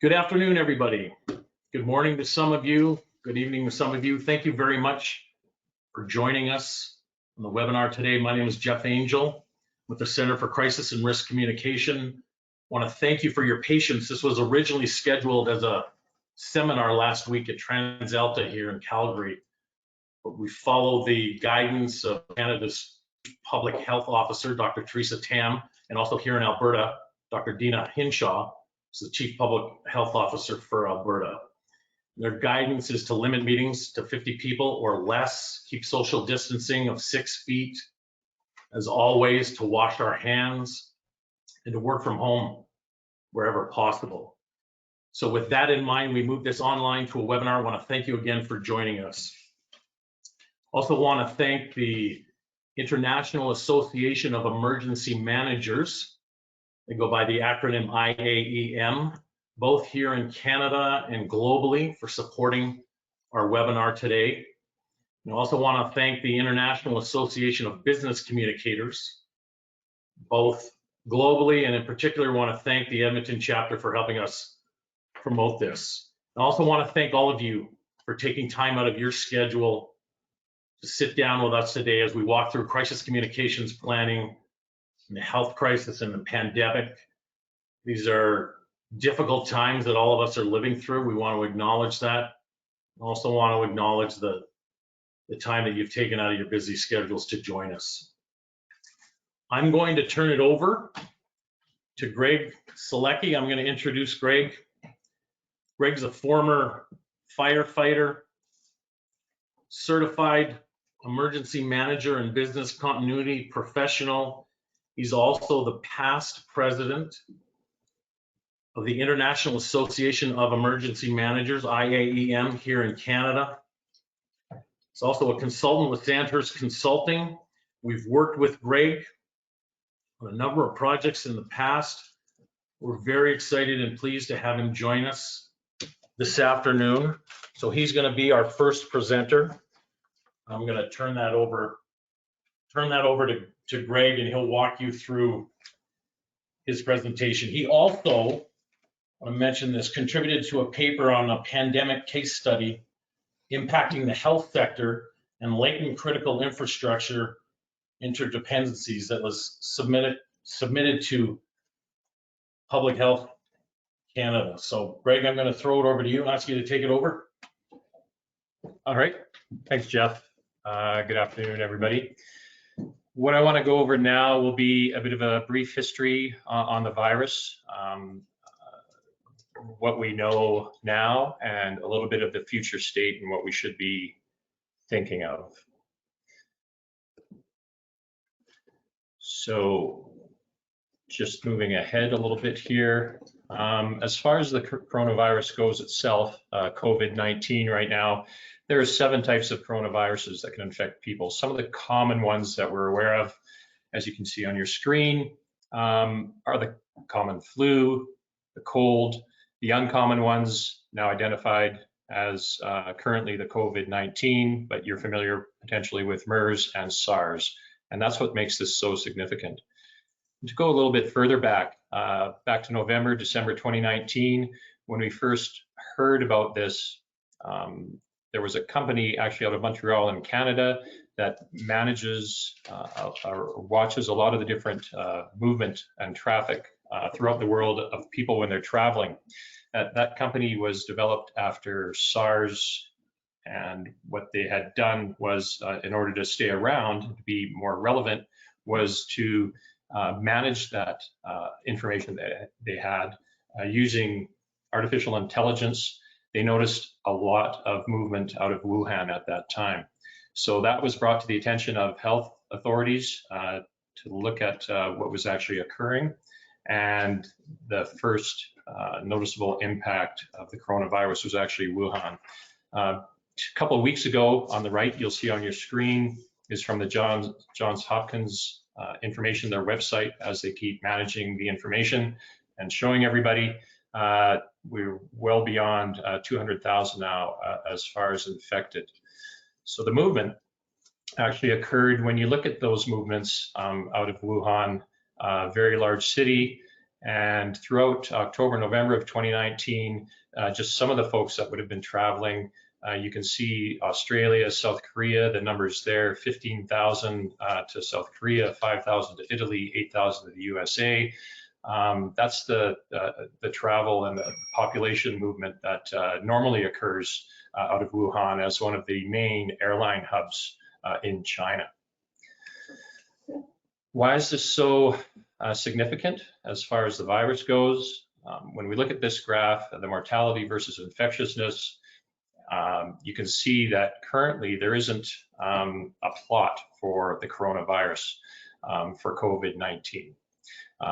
Good afternoon, everybody. Good morning to some of you. Good evening to some of you. Thank you very much for joining us on the webinar today. My name is Jeff Angel with the Center for Crisis and Risk Communication. I want to thank you for your patience. This was originally scheduled as a seminar last week at TransAlta here in Calgary, but we follow the guidance of Canada's Public Health Officer, Dr. Theresa Tam, and also here in Alberta, Dr. Dina Hinshaw, who's the Chief Public Health Officer for Alberta. Their guidance is to limit meetings to 50 people or less, keep social distancing of 6 feet, as always, to wash our hands, and to work from home wherever possible. So with that in mind, we moved this online to a webinar. I want to thank you again for joining us. Also want to thank the International Association of Emergency Managers. They go by the acronym IAEM, both here in Canada and globally, for supporting our webinar today. I also want to thank the International Association of Business Communicators, both globally, and in particular want to thank the Edmonton chapter for helping us promote this. I also want to thank all of you for taking time out of your schedule to sit down with us today as we walk through crisis communications planning, the health crisis and the pandemic. These are difficult times that all of us are living through. We want to acknowledge that. I also want to acknowledge the time that you've taken out of your busy schedules to join us. I'm going to turn it over to Greg Selecki. I'm going to introduce Greg. Greg's a former firefighter, certified emergency manager and business continuity professional. He's also the past president of the International Association of Emergency Managers, IAEM, here in Canada. He's also a consultant with Sandhurst Consulting. We've worked with Greg on a number of projects in the past. We're very excited and pleased to have him join us this afternoon. So he's going to be our first presenter. I'm going to turn that over to Greg, and he'll walk you through his presentation. He also, I want to mention this, contributed to a paper on a pandemic case study impacting the health sector and latent critical infrastructure interdependencies that was submitted to Public Health Canada. So Greg, I'm going to throw it over to you and ask you to take it over. All right, thanks, Jeff. Good afternoon, everybody. What I want to go over now will be a bit of a brief history on the virus, what we know now, and a little bit of the future state and what we should be thinking of. So just moving ahead a little bit here. As far as the coronavirus goes itself, COVID-19 right now, there are 7 types of coronaviruses that can infect people. Some of the common ones that we're aware of, as you can see on your screen, are the common flu, the cold. The uncommon ones now identified as currently the COVID-19, but you're familiar potentially with MERS and SARS. And that's what makes this so significant. To go a little bit further back to November, December 2019, when we first heard about this, there was a company actually out of Montreal in Canada that manages or watches a lot of the different movement and traffic throughout the world of people when they're traveling. That company was developed after SARS, and what they had done was, in order to stay around, to be more relevant, was to manage that information that they had using artificial intelligence. They noticed a lot of movement out of Wuhan at that time. So that was brought to the attention of health authorities to look at what was actually occurring. And the first noticeable impact of the coronavirus was actually Wuhan. A couple of weeks ago, on the right, you'll see on your screen, is from the Johns Hopkins information, their website, as they keep managing the information and showing everybody. We're well beyond 200,000 now as far as infected. So the movement actually occurred when you look at those movements out of Wuhan, a very large city, And throughout October, November of 2019, just some of the folks that would have been traveling, you can see Australia, South Korea, the numbers there, 15,000 to South Korea, 5,000 to Italy, 8,000 to the USA. That's the travel and the population movement that normally occurs out of Wuhan as one of the main airline hubs in China. Why is this so significant as far as the virus goes? When we look at this graph, the mortality versus infectiousness, you can see that currently there isn't a plot for the coronavirus for COVID-19.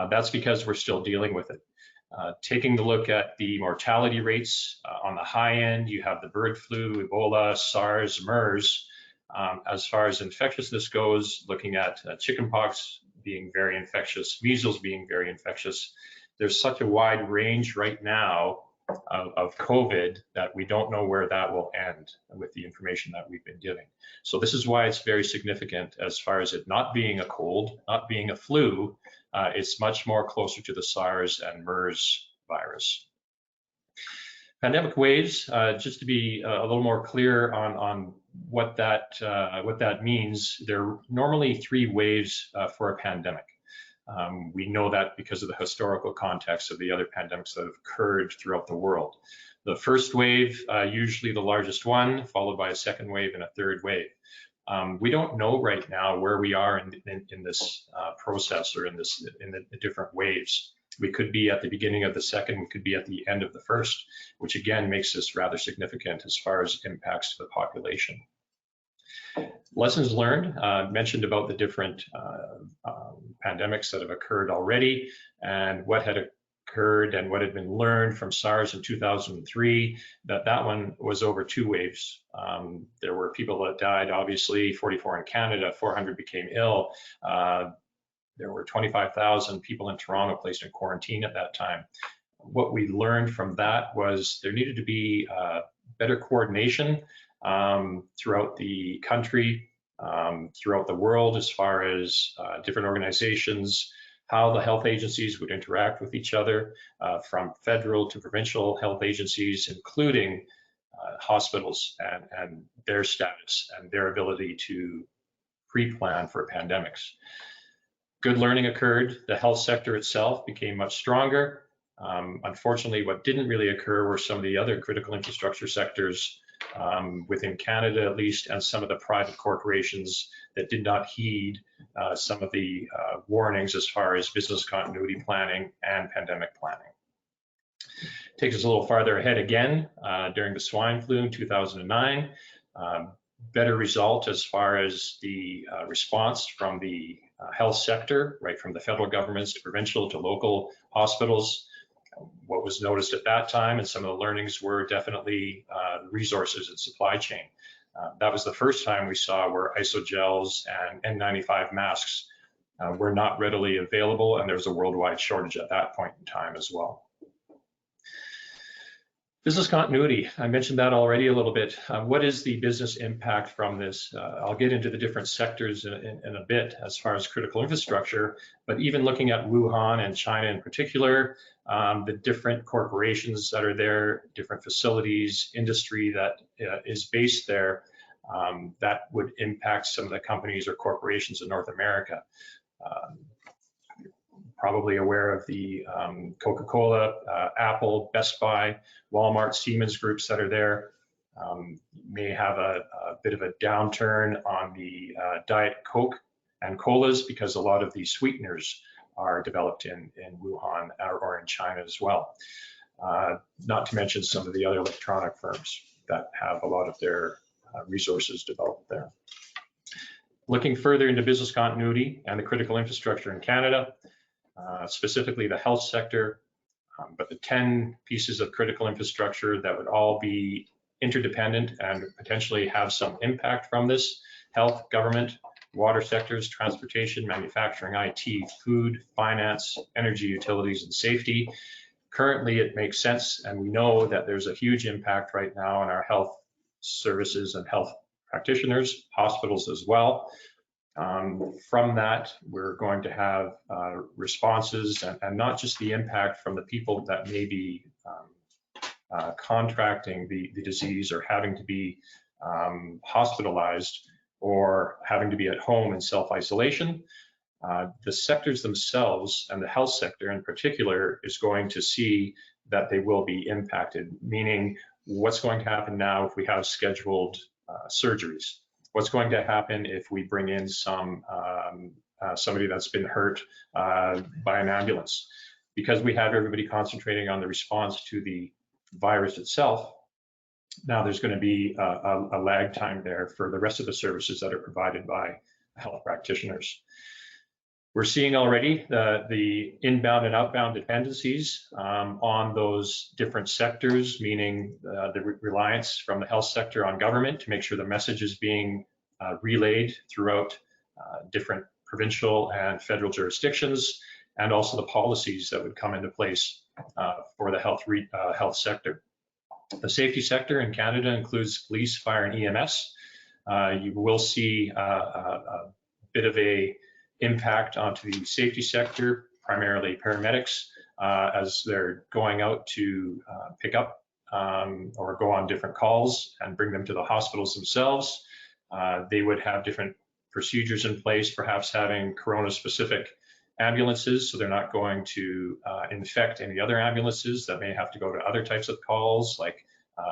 That's because we're still dealing with it. Taking a look at the mortality rates, on the high end, you have the bird flu, Ebola, SARS, MERS. As far as infectiousness goes, looking at chickenpox being very infectious, measles being very infectious, there's such a wide range right now of COVID that we don't know where that will end with the information that we've been giving. So this is why it's very significant as far as it not being a cold, not being a flu. It's much more closer to the SARS and MERS virus. Pandemic waves, just to be a little more clear on what that means, there are normally 3 waves for a pandemic. We know that because of the historical context of the other pandemics that have occurred throughout the world. The first wave, usually the largest one, followed by a second wave and a third wave. We don't know right now where we are in this process or in the different waves. We could be at the beginning of the second, we could be at the end of the first, which again makes this rather significant as far as impacts to the population. Lessons learned, mentioned about the different pandemics that have occurred already and what had occurred and what had been learned from SARS in 2003, that one was over 2 waves. There were people that died, obviously, 44 in Canada, 400 became ill. There were 25,000 people in Toronto placed in quarantine at that time. What we learned from that was there needed to be better coordination throughout the country, throughout the world, as far as different organizations, how the health agencies would interact with each other, from federal to provincial health agencies, including hospitals and their status and their ability to pre-plan for pandemics. Good learning occurred. The health sector itself became much stronger. Unfortunately, what didn't really occur were some of the other critical infrastructure sectors within Canada, at least, and some of the private corporations that did not heed some of the warnings as far as business continuity planning and pandemic planning. Takes us a little farther ahead again during the swine flu in 2009. Better result as far as the response from the health sector, right from the federal governments to provincial to local hospitals. What was noticed at that time and some of the learnings were definitely resources and supply chain. That was the first time we saw where isogels and N95 masks were not readily available, and there was a worldwide shortage at that point in time as well. Business continuity, I mentioned that already a little bit. What is the business impact from this? I'll get into the different sectors in a bit as far as critical infrastructure, but even looking at Wuhan and China in particular, the different corporations that are there, different facilities, industry that is based there, that would impact some of the companies or corporations in North America. Probably aware of the Coca-Cola, Apple, Best Buy, Walmart, Siemens groups that are there. May have a bit of a downturn on the Diet Coke and colas because a lot of these sweeteners are developed in Wuhan or in China as well. Not to mention some of the other electronic firms that have a lot of their resources developed there. Looking further into business continuity and the critical infrastructure in Canada, specifically the health sector, but the 10 pieces of critical infrastructure that would all be interdependent and potentially have some impact from this: health, government, water sectors, transportation, manufacturing, IT, food, finance, energy, utilities, and safety. Currently, it makes sense, and we know that there's a huge impact right now on our health services and health practitioners, hospitals as well. From that, we're going to have responses and not just the impact from the people that may be contracting the disease or having to be hospitalized or having to be at home in self-isolation. The sectors themselves and the health sector in particular is going to see that they will be impacted, meaning what's going to happen now if we have scheduled surgeries? What's going to happen if we bring in somebody that's been hurt by an ambulance? Because we have everybody concentrating on the response to the virus itself, now there's going to be a lag time there for the rest of the services that are provided by health practitioners. We're seeing already the inbound and outbound dependencies on those different sectors, meaning the reliance from the health sector on government to make sure the message is being relayed throughout different provincial and federal jurisdictions, and also the policies that would come into place for the health sector. The safety sector in Canada includes police, fire, and EMS. You will see a bit of a impact onto the safety sector, primarily paramedics, as they're going out to pick up or go on different calls and bring them to the hospitals themselves. They would have different procedures in place, perhaps having corona-specific ambulances, so they're not going to infect any other ambulances that may have to go to other types of calls, like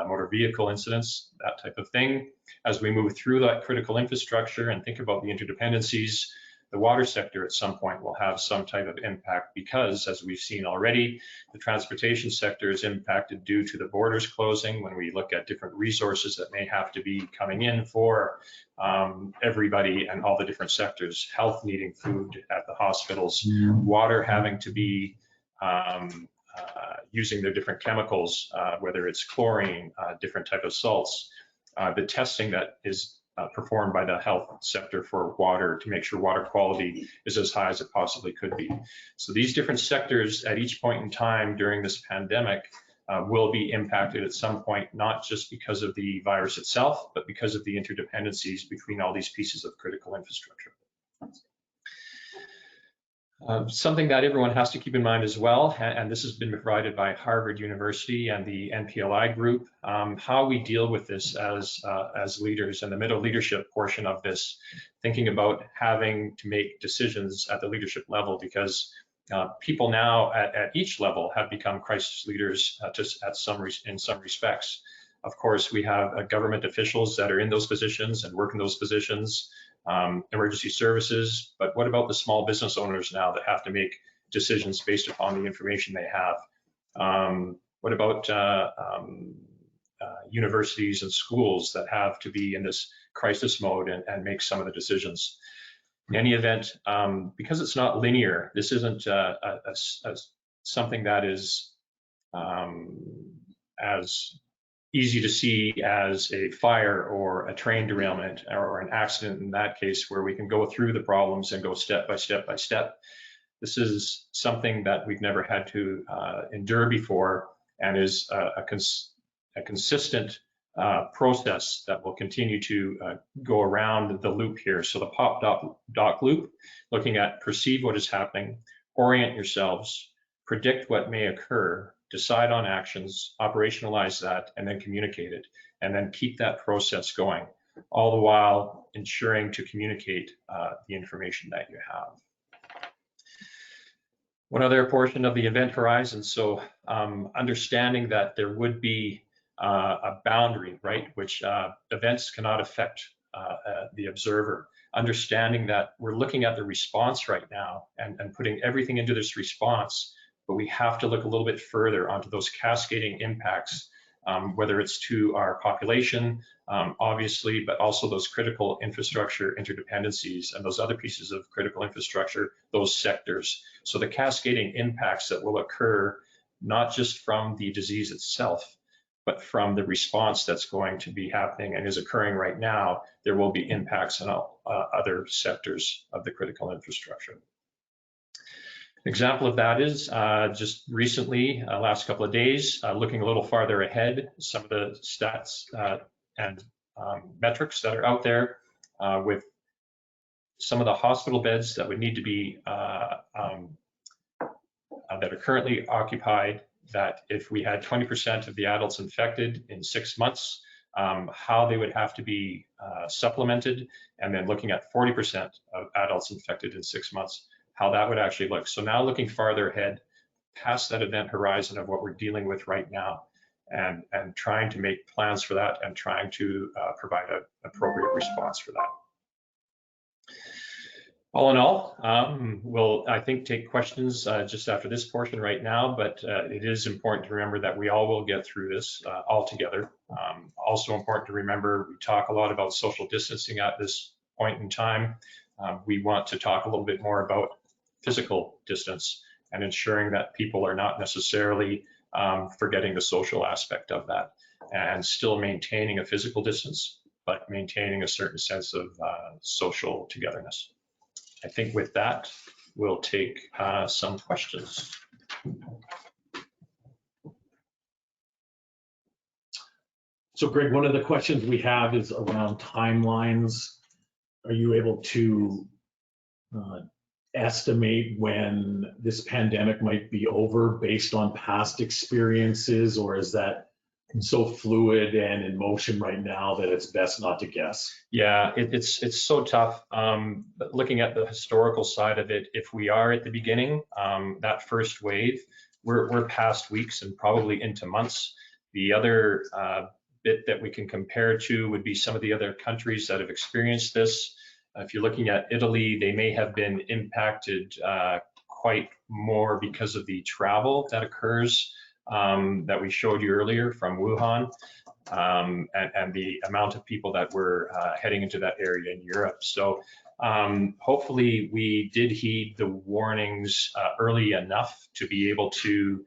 motor vehicle incidents, that type of thing. As we move through that critical infrastructure and think about the interdependencies, the water sector at some point will have some type of impact because, as we've seen already, the transportation sector is impacted due to the borders closing. When we look at different resources that may have to be coming in for everybody and all the different sectors, health needing food at the hospitals, water having to be using their different chemicals, whether it's chlorine, different type of salts, the testing that is performed by the health sector for water to make sure water quality is as high as it possibly could be. So these different sectors at each point in time during this pandemic will be impacted at some point, not just because of the virus itself, but because of the interdependencies between all these pieces of critical infrastructure. Something that everyone has to keep in mind as well, and this has been provided by Harvard University and the NPLI group, how we deal with this as leaders and the middle leadership portion of this, thinking about having to make decisions at the leadership level, because people now at each level have become crisis leaders in some respects. Of course, we have government officials that are in those positions and work in those positions, emergency services, but what about the small business owners now that have to make decisions based upon the information they have? What about universities and schools that have to be in this crisis mode and make some of the decisions? In any event, because it's not linear, this isn't something that is as easy to see as a fire or a train derailment or an accident in that case, where we can go through the problems and go step by step by step. This is something that we've never had to endure before, and is a consistent process that will continue to go around the loop here. So the POP-DOC loop, looking at perceive what is happening, orient yourselves, predict what may occur, decide on actions, operationalize that, and then communicate it, and then keep that process going, all the while ensuring to communicate the information that you have. One other portion of the event horizon, so understanding that there would be a boundary, right, which events cannot affect the observer. Understanding that we're looking at the response right now and putting everything into this response, but we have to look a little bit further onto those cascading impacts, whether it's to our population, obviously, but also those critical infrastructure interdependencies and those other pieces of critical infrastructure, those sectors. So the cascading impacts that will occur, not just from the disease itself, but from the response that's going to be happening and is occurring right now, there will be impacts on other sectors of the critical infrastructure. An example of that is just recently, last couple of days, looking a little farther ahead, some of the stats and metrics that are out there with some of the hospital beds that would need to be, that are currently occupied, that if we had 20% of the adults infected in 6 months, how they would have to be supplemented, and then looking at 40% of adults infected in 6 months, how that would actually look. So now looking farther ahead, past that event horizon of what we're dealing with right now, and trying to make plans for that and trying to provide an appropriate response for that. All in all, we'll, I think, take questions just after this portion right now, but it is important to remember that we all will get through this all together. Also important to remember, we talk a lot about social distancing at this point in time. We want to talk a little bit more about physical distance and ensuring that people are not necessarily forgetting the social aspect of that, and still maintaining a physical distance, but maintaining a certain sense of social togetherness. I think with that, we'll take some questions. So Greg, one of the questions we have is around timelines. Are you able to estimate when this pandemic might be over based on past experiences, or is that so fluid and in motion right now that it's best not to guess? Yeah, it's so tough. But looking at the historical side of it, if we are at the beginning, that first wave, we're past weeks and probably into months. The other bit that we can compare to would be some of the other countries that have experienced this. If you're looking at Italy, they may have been impacted quite more because of the travel that occurs that we showed you earlier from Wuhan, and the amount of people that were heading into that area in Europe. So hopefully we did heed the warnings early enough to be able to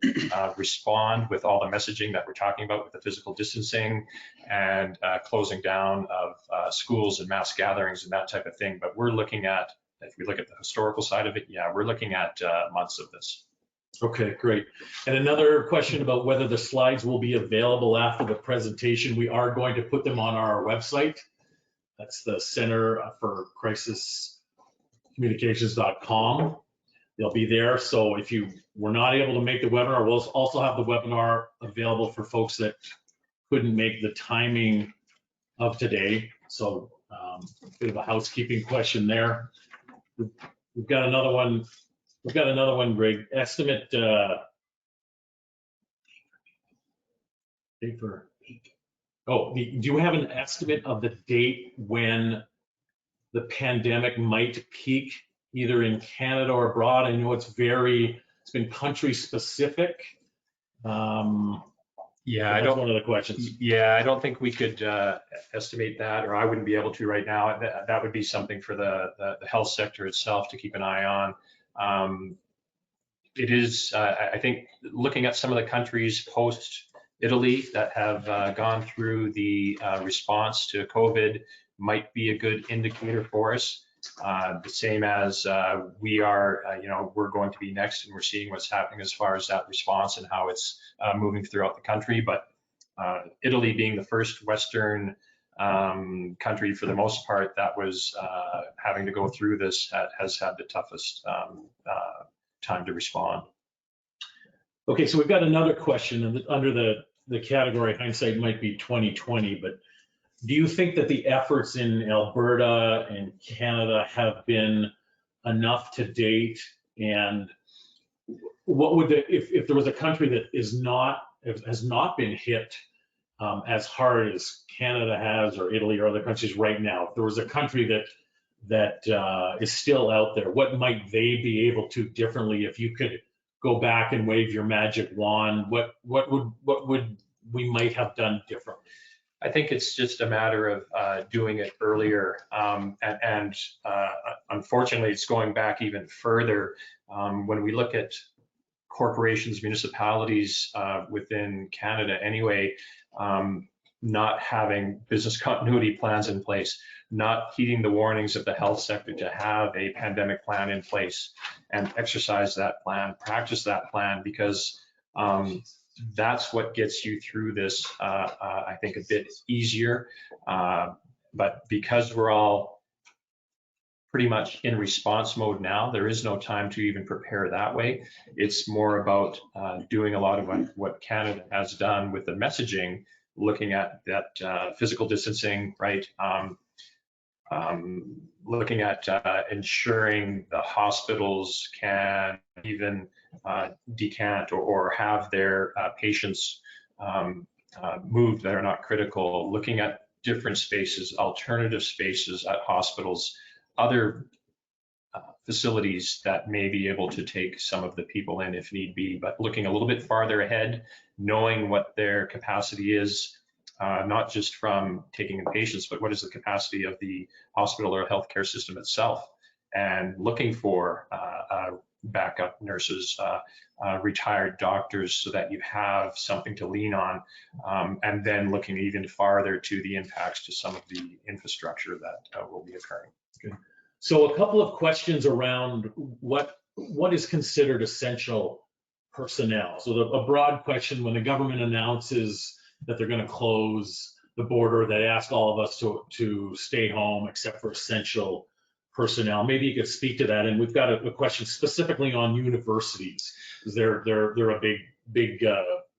respond with all the messaging that we're talking about with the physical distancing and closing down of schools and mass gatherings and that type of thing. But we're looking at, if we look at the historical side of it, yeah, we're looking at months of this. Okay, great. And another question about whether the slides will be available after the presentation. We are going to put them on our website. That's the Center for Crisis Communications.com. They'll be there. So if you were not able to make the webinar, we'll also have the webinar available for folks that couldn't make the timing of today. So a bit of a housekeeping question there. We've got another one. We've got another one, Greg. Estimate date for. Oh, do you have an estimate of the date when the pandemic might peak, either in Canada or abroad? I know it's been country specific. Yeah, that's one of the questions. Yeah, I don't think we could estimate that, or I wouldn't be able to right now. That would be something for the health sector itself to keep an eye on. It is, I think, looking at some of the countries post Italy that have gone through the response to COVID might be a good indicator for us. The same as we are, we're going to be next, and we're seeing what's happening as far as that response and how it's moving throughout the country. But Italy being the first Western country for the most part that was having to go through this has had the toughest time to respond. Okay, so we've got another question under the category hindsight might be 2020, but do you think that the efforts in Alberta and Canada have been enough to date? And what would if there was a country that has not been hit as hard as Canada has, or Italy or other countries right now, if there was a country that is still out there, what might they be able to differently? If you could go back and wave your magic wand, what would we might have done differently? I think it's just a matter of doing it earlier, and unfortunately, it's going back even further. When we look at corporations, municipalities within Canada anyway, not having business continuity plans in place, not heeding the warnings of the health sector to have a pandemic plan in place and exercise that plan, practice that plan, because that's what gets you through this, I think, a bit easier. But because we're all pretty much in response mode now. There is no time to even prepare that way. It's more about doing a lot of what Canada has done with the messaging, looking at that physical distancing, right? Looking at ensuring the hospitals can even decant or have their patients moved that are not critical, looking at different spaces, alternative spaces at hospitals, other facilities that may be able to take some of the people in if need be, but looking a little bit farther ahead, knowing what their capacity is, not just from taking in patients, but what is the capacity of the hospital or healthcare system itself, and looking for backup nurses, retired doctors, so that you have something to lean on, and then looking even farther to the impacts to some of the infrastructure that will be occurring. Okay. So a couple of questions around what is considered essential personnel. So a broad question: when the government announces that they're going to close the border, they ask all of us to stay home except for essential personnel. Maybe you could speak to that. And we've got a question specifically on universities, because they're a big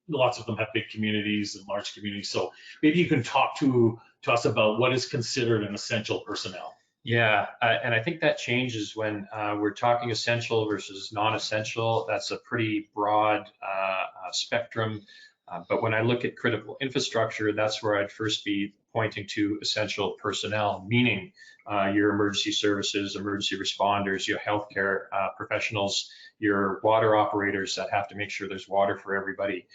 lots of them have big communities and large communities. So maybe you can talk to us about what is considered an essential personnel. Yeah, and I think that changes when we're talking essential versus non-essential. That's a pretty broad spectrum. But when I look at critical infrastructure, that's where I'd first be pointing to essential personnel, meaning your emergency services, emergency responders, your healthcare professionals, your water operators that have to make sure there's water for everybody,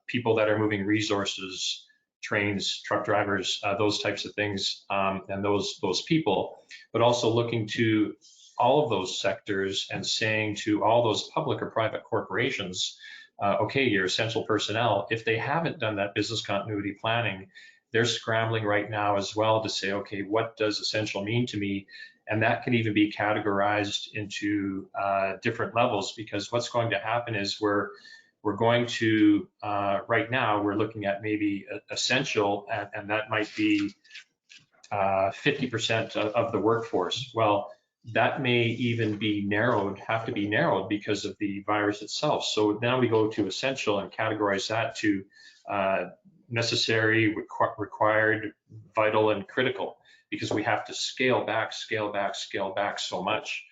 people that are moving resources, trains, truck drivers, those types of things, and those people, but also looking to all of those sectors and saying to all those public or private corporations, okay, you're essential personnel. If they haven't done that business continuity planning, they're scrambling right now as well to say, okay, what does essential mean to me? And that can even be categorized into different levels, because what's going to happen is we're going to, right now, we're looking at maybe essential, and that might be 50% of the workforce. Well, that may even be narrowed, have to be narrowed because of the virus itself. So now we go to essential and categorize that to necessary, required, vital, and critical, because we have to scale back so much.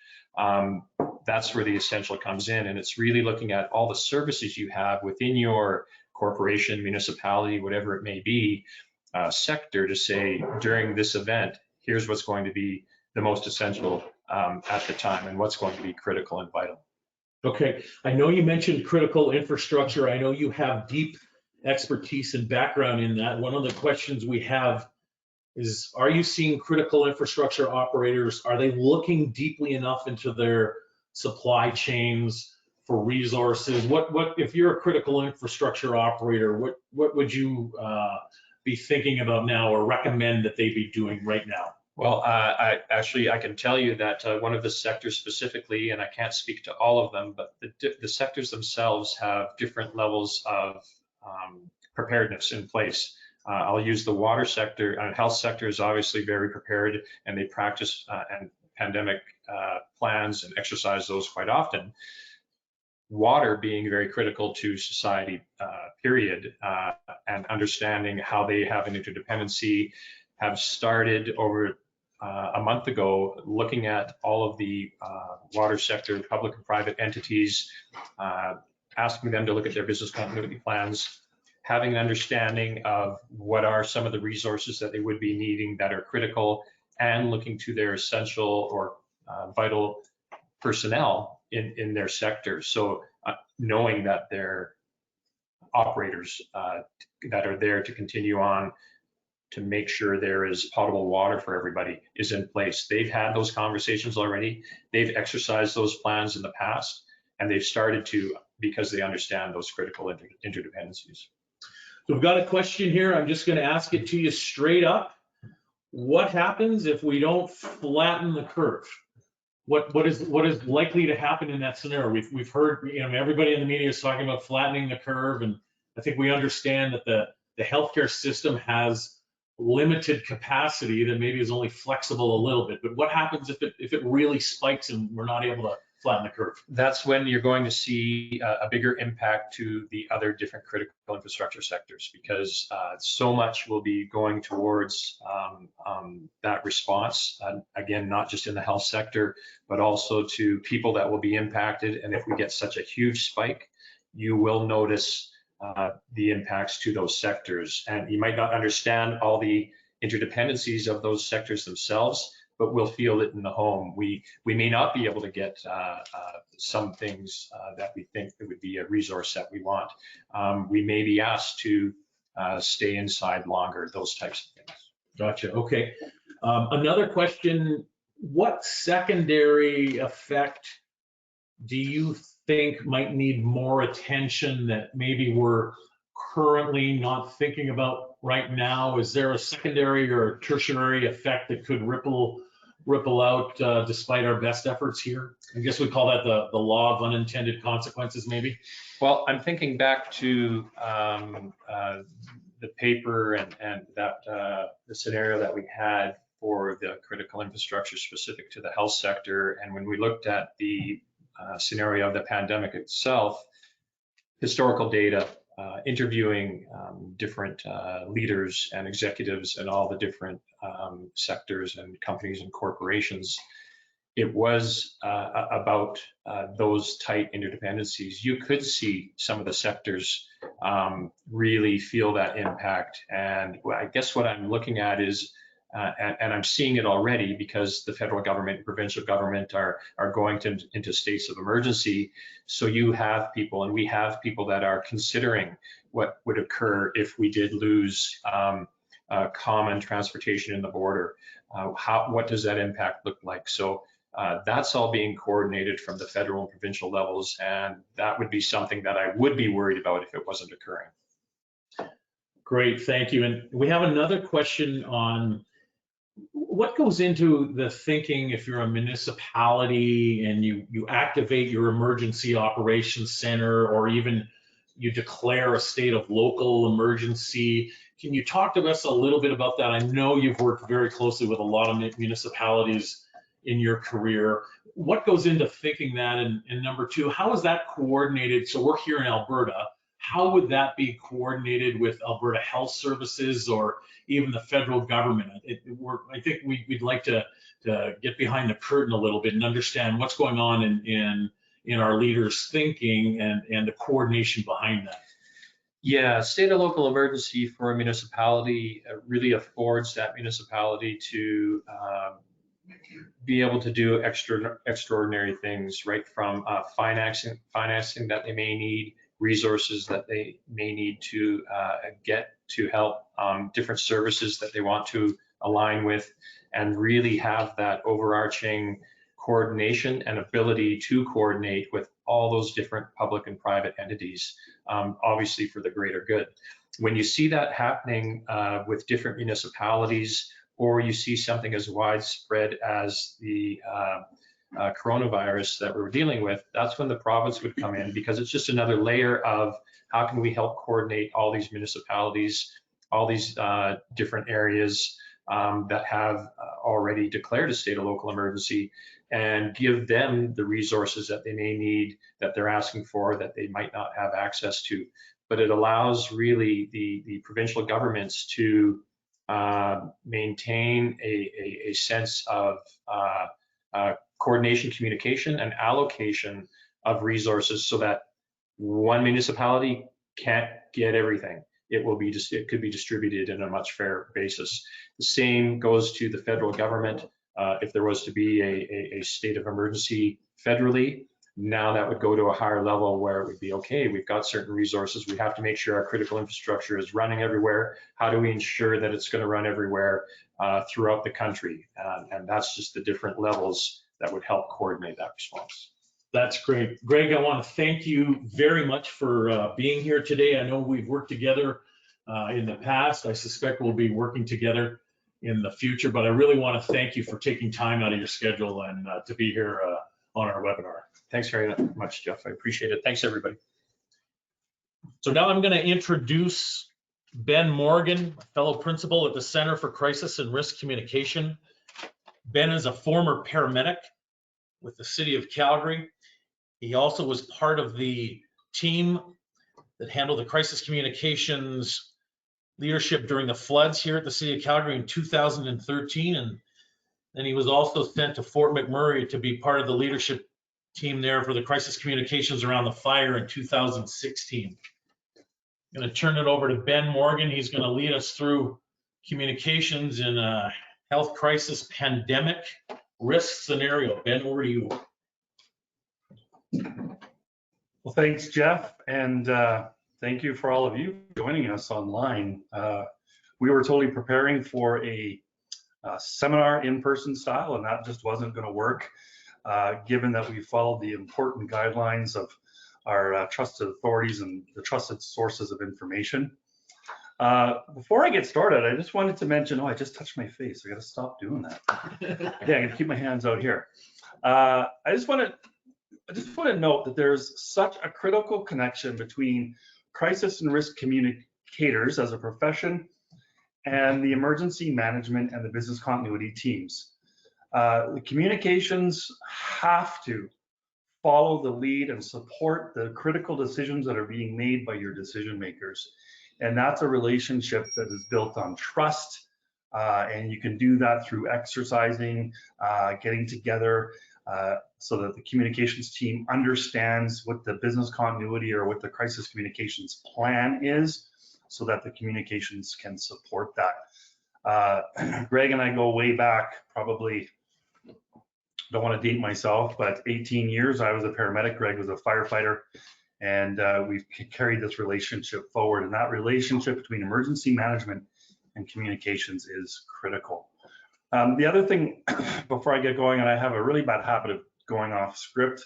That's where the essential comes in, and it's really looking at all the services you have within your corporation, municipality, whatever it may be, sector, to say during this event, here's what's going to be the most essential at the time, and what's going to be critical and vital. Okay, I know you mentioned critical infrastructure. I know you have deep expertise and background in that. One of the questions we have is, are you seeing critical infrastructure operators, are they looking deeply enough into their supply chains for resources? What if you're a critical infrastructure operator, what would you be thinking about now or recommend that they be doing right now? Well, I can tell you that one of the sectors specifically, and I can't speak to all of them, but the sectors themselves have different levels of preparedness in place. I'll use the water sector. Health sector is obviously very prepared, and they practice and pandemic plans and exercise those quite often. Water being very critical to society, period, and understanding how they have an interdependency, have started over a month ago looking at all of the water sector, public and private entities, asking them to look at their business continuity plans, having an understanding of what are some of the resources that they would be needing that are critical, and looking to their essential or vital personnel in their sector. So knowing that their operators that are there to continue on to make sure there is potable water for everybody is in place. They've had those conversations already. They've exercised those plans in the past, and they've started to, because they understand those critical interdependencies. So we've got a question here. I'm just going to ask it to you straight up. What happens if we don't flatten the curve? What is likely to happen in that scenario? We've heard, everybody in the media is talking about flattening the curve, and I think we understand that the healthcare system has limited capacity that maybe is only flexible a little bit. But what happens if it really spikes and we're not able to flatten the curve? That's when you're going to see a bigger impact to the other different critical infrastructure sectors, because so much will be going towards that response. Again, not just in the health sector, but also to people that will be impacted. And if we get such a huge spike, you will notice the impacts to those sectors. And you might not understand all the interdependencies of those sectors themselves, but we'll feel it in the home. We may not be able to get some things that we think that would be a resource that we want. We may be asked to stay inside longer, those types of things. Gotcha. Okay. Another question, what secondary effect do you think might need more attention that maybe we're currently not thinking about right now? Is there a secondary or tertiary effect that could ripple out despite our best efforts here? I guess we call that the law of unintended consequences, maybe. Well, I'm thinking back to the paper and that the scenario that we had for the critical infrastructure specific to the health sector. And when we looked at the scenario of the pandemic itself, historical data, interviewing different leaders and executives in all the different sectors and companies and corporations, it was about those tight interdependencies. You could see some of the sectors really feel that impact. And I guess what I'm looking at is, and I'm seeing it already, because the federal government and provincial government are going into states of emergency. So you have people, and we have people that are considering what would occur if we did lose common transportation in the border. What does that impact look like? So that's all being coordinated from the federal and provincial levels, and that would be something that I would be worried about if it wasn't occurring. Great, thank you. And we have another question on what goes into the thinking if you're a municipality and you activate your emergency operations center, or even you declare a state of local emergency. Can you talk to us a little bit about that? I know you've worked very closely with a lot of municipalities in your career. What goes into thinking that? And number two, how is that coordinated? So we're here in Alberta. How would that be coordinated with Alberta Health Services or even the federal government? I think we'd like to get behind the curtain a little bit and understand what's going on in our leaders' thinking and the coordination behind that. Yeah, state or local emergency for a municipality really affords that municipality to be able to do extraordinary things, right from financing that they may need, resources that they may need to get to help different services that they want to align with, and really have that overarching coordination and ability to coordinate with all those different public and private entities, obviously for the greater good. When you see that happening with different municipalities, or you see something as widespread as the coronavirus that we're dealing with, that's when the province would come in, because it's just another layer of how can we help coordinate all these municipalities, all these different areas that have already declared a state of local emergency, and give them the resources that they may need, that they're asking for, that they might not have access to. But it allows really the provincial governments to maintain a sense of coordination, communication, and allocation of resources, so that one municipality can't get everything. It could be distributed in a much fairer basis. The same goes to the federal government. If there was to be a state of emergency federally, now that would go to a higher level where it would be, okay, we've got certain resources. We have to make sure our critical infrastructure is running everywhere. How do we ensure that it's going to run everywhere throughout the country? And that's just the different levels that would help coordinate that response. That's great. Greg, I want to thank you very much for being here today. I know we've worked together in the past. I suspect we'll be working together in the future, but I really want to thank you for taking time out of your schedule and to be here on our webinar. Thanks very much, Jeff. I appreciate it. Thanks, everybody. So now I'm going to introduce Ben Morgan, a fellow principal at the Center for Crisis and Risk Communication. Ben is a former paramedic with the city of Calgary. He also was part of the team that handled the crisis communications leadership during the floods here at the city of Calgary in 2013. And then he was also sent to Fort McMurray to be part of the leadership team there for the crisis communications around the fire in 2016. I'm going to turn it over to Ben Morgan. He's going to lead us through communications in a health crisis pandemic risk scenario. Ben, over to you. Well, thanks, Jeff, and thank you for all of you joining us online. We were totally preparing for a seminar in-person style, and that just wasn't going to work, given that we followed the important guidelines of our trusted authorities and the trusted sources of information. Before I get started, I just wanted to mention, oh, I just touched my face. I got to stop doing that. Yeah, I got to keep my hands out here. I just want to note that there's such a critical connection between crisis and risk communicators as a profession and the emergency management and the business continuity teams. The communications have to follow the lead and support the critical decisions that are being made by your decision makers. And that's a relationship that is built on trust. And you can do that through exercising, getting together, so that the communications team understands what the business continuity or what the crisis communications plan is, so that the communications can support that. Greg and I go way back, probably, don't want to date myself, but 18 years. I was a paramedic, Greg was a firefighter, and we've carried this relationship forward. And that relationship between emergency management and communications is critical. The other thing, before I get going, and I have a really bad habit of going off script,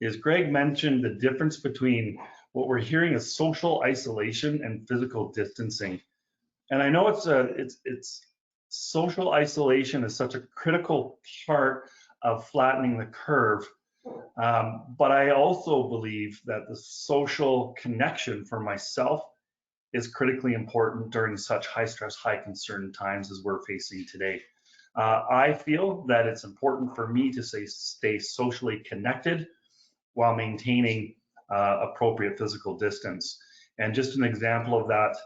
is Greg mentioned the difference between what we're hearing as social isolation and physical distancing. And I know it's social isolation is such a critical part of flattening the curve, but I also believe that the social connection for myself is critically important during such high stress, high concern times as we're facing today. I feel that it's important for me to stay socially connected while maintaining appropriate physical distance. And just an example of that,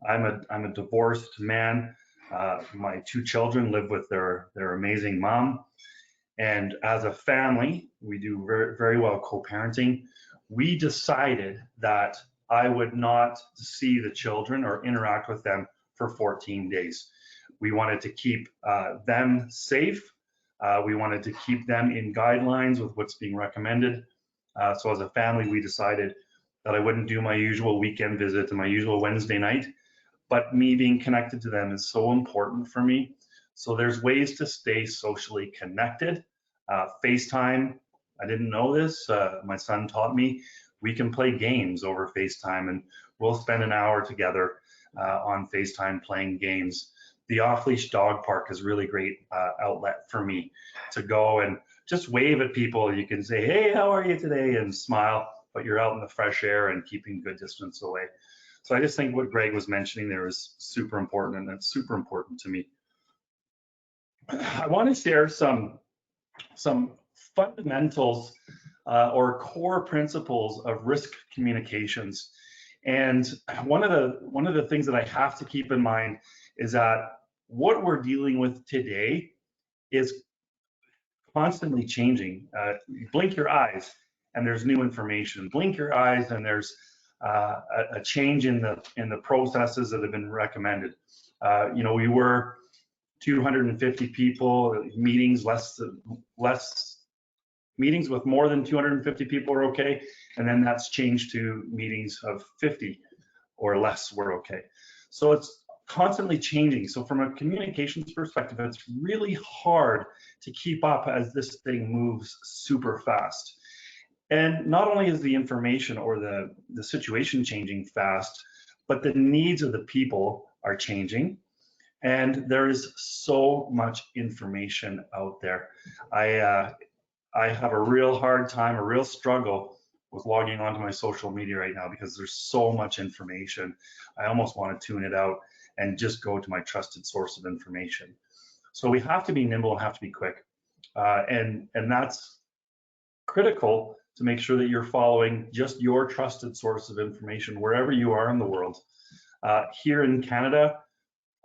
I'm a divorced man. My two children live with their amazing mom. And as a family, we do very, very well co-parenting. We decided that I would not see the children or interact with them for 14 days. We wanted to keep them safe. We wanted to keep them in guidelines with what's being recommended. So as a family, we decided that I wouldn't do my usual weekend visit and my usual Wednesday night, but me being connected to them is so important for me. So there's ways to stay socially connected. FaceTime, I didn't know this, my son taught me. We can play games over FaceTime, and we'll spend an hour together on FaceTime playing games. The off-leash dog park is really great outlet for me to go and just wave at people. You can say, hey, how are you today? And smile, but you're out in the fresh air and keeping good distance away. So I just think what Greg was mentioning there is super important, and that's super important to me. I want to share some fundamentals or core principles of risk communications. And one of the things that I have to keep in mind is that what we're dealing with today is constantly changing. You blink your eyes and there's new information. Blink your eyes and there's a change in the processes that have been recommended. We were 250 people, meetings meetings with more than 250 people are okay, and then that's changed to meetings of 50 or less were okay. So it's constantly changing. So from a communications perspective, it's really hard to keep up as this thing moves super fast. And not only is the information or the situation changing fast, but the needs of the people are changing. And there is so much information out there. I have a real hard time, a real struggle with logging onto my social media right now because there's so much information. I almost want to tune it out and just go to my trusted source of information. So we have to be nimble and have to be quick. And that's critical to make sure that you're following just your trusted source of information wherever you are in the world. Here in Canada,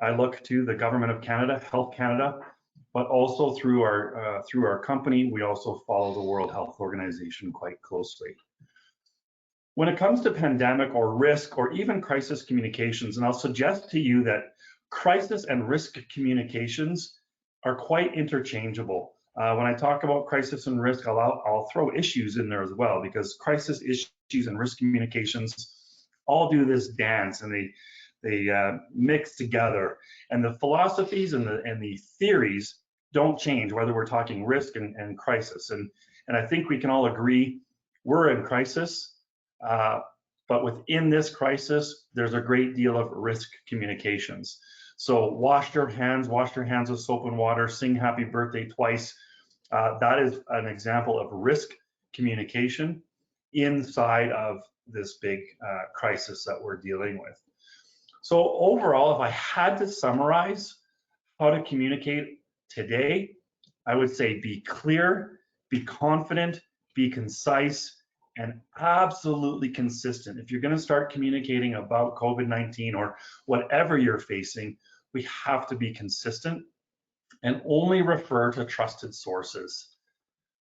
I look to the Government of Canada, Health Canada, but also through our company, we also follow the World Health Organization quite closely. When it comes to pandemic or risk or even crisis communications, and I'll suggest to you that crisis and risk communications are quite interchangeable. When I talk about crisis and risk, I'll throw issues in there as well, because crisis issues and risk communications all do this dance, and they mix together. And the philosophies and the theories don't change, whether we're talking risk and crisis. And I think we can all agree we're in crisis, but within this crisis, there's a great deal of risk communications. So wash your hands with soap and water, sing happy birthday twice. That is an example of risk communication inside of this big crisis that we're dealing with. So overall, if I had to summarize how to communicate today, I would say be clear, be confident, be concise, and absolutely consistent. If you're going to start communicating about COVID-19 or whatever you're facing, we have to be consistent and only refer to trusted sources.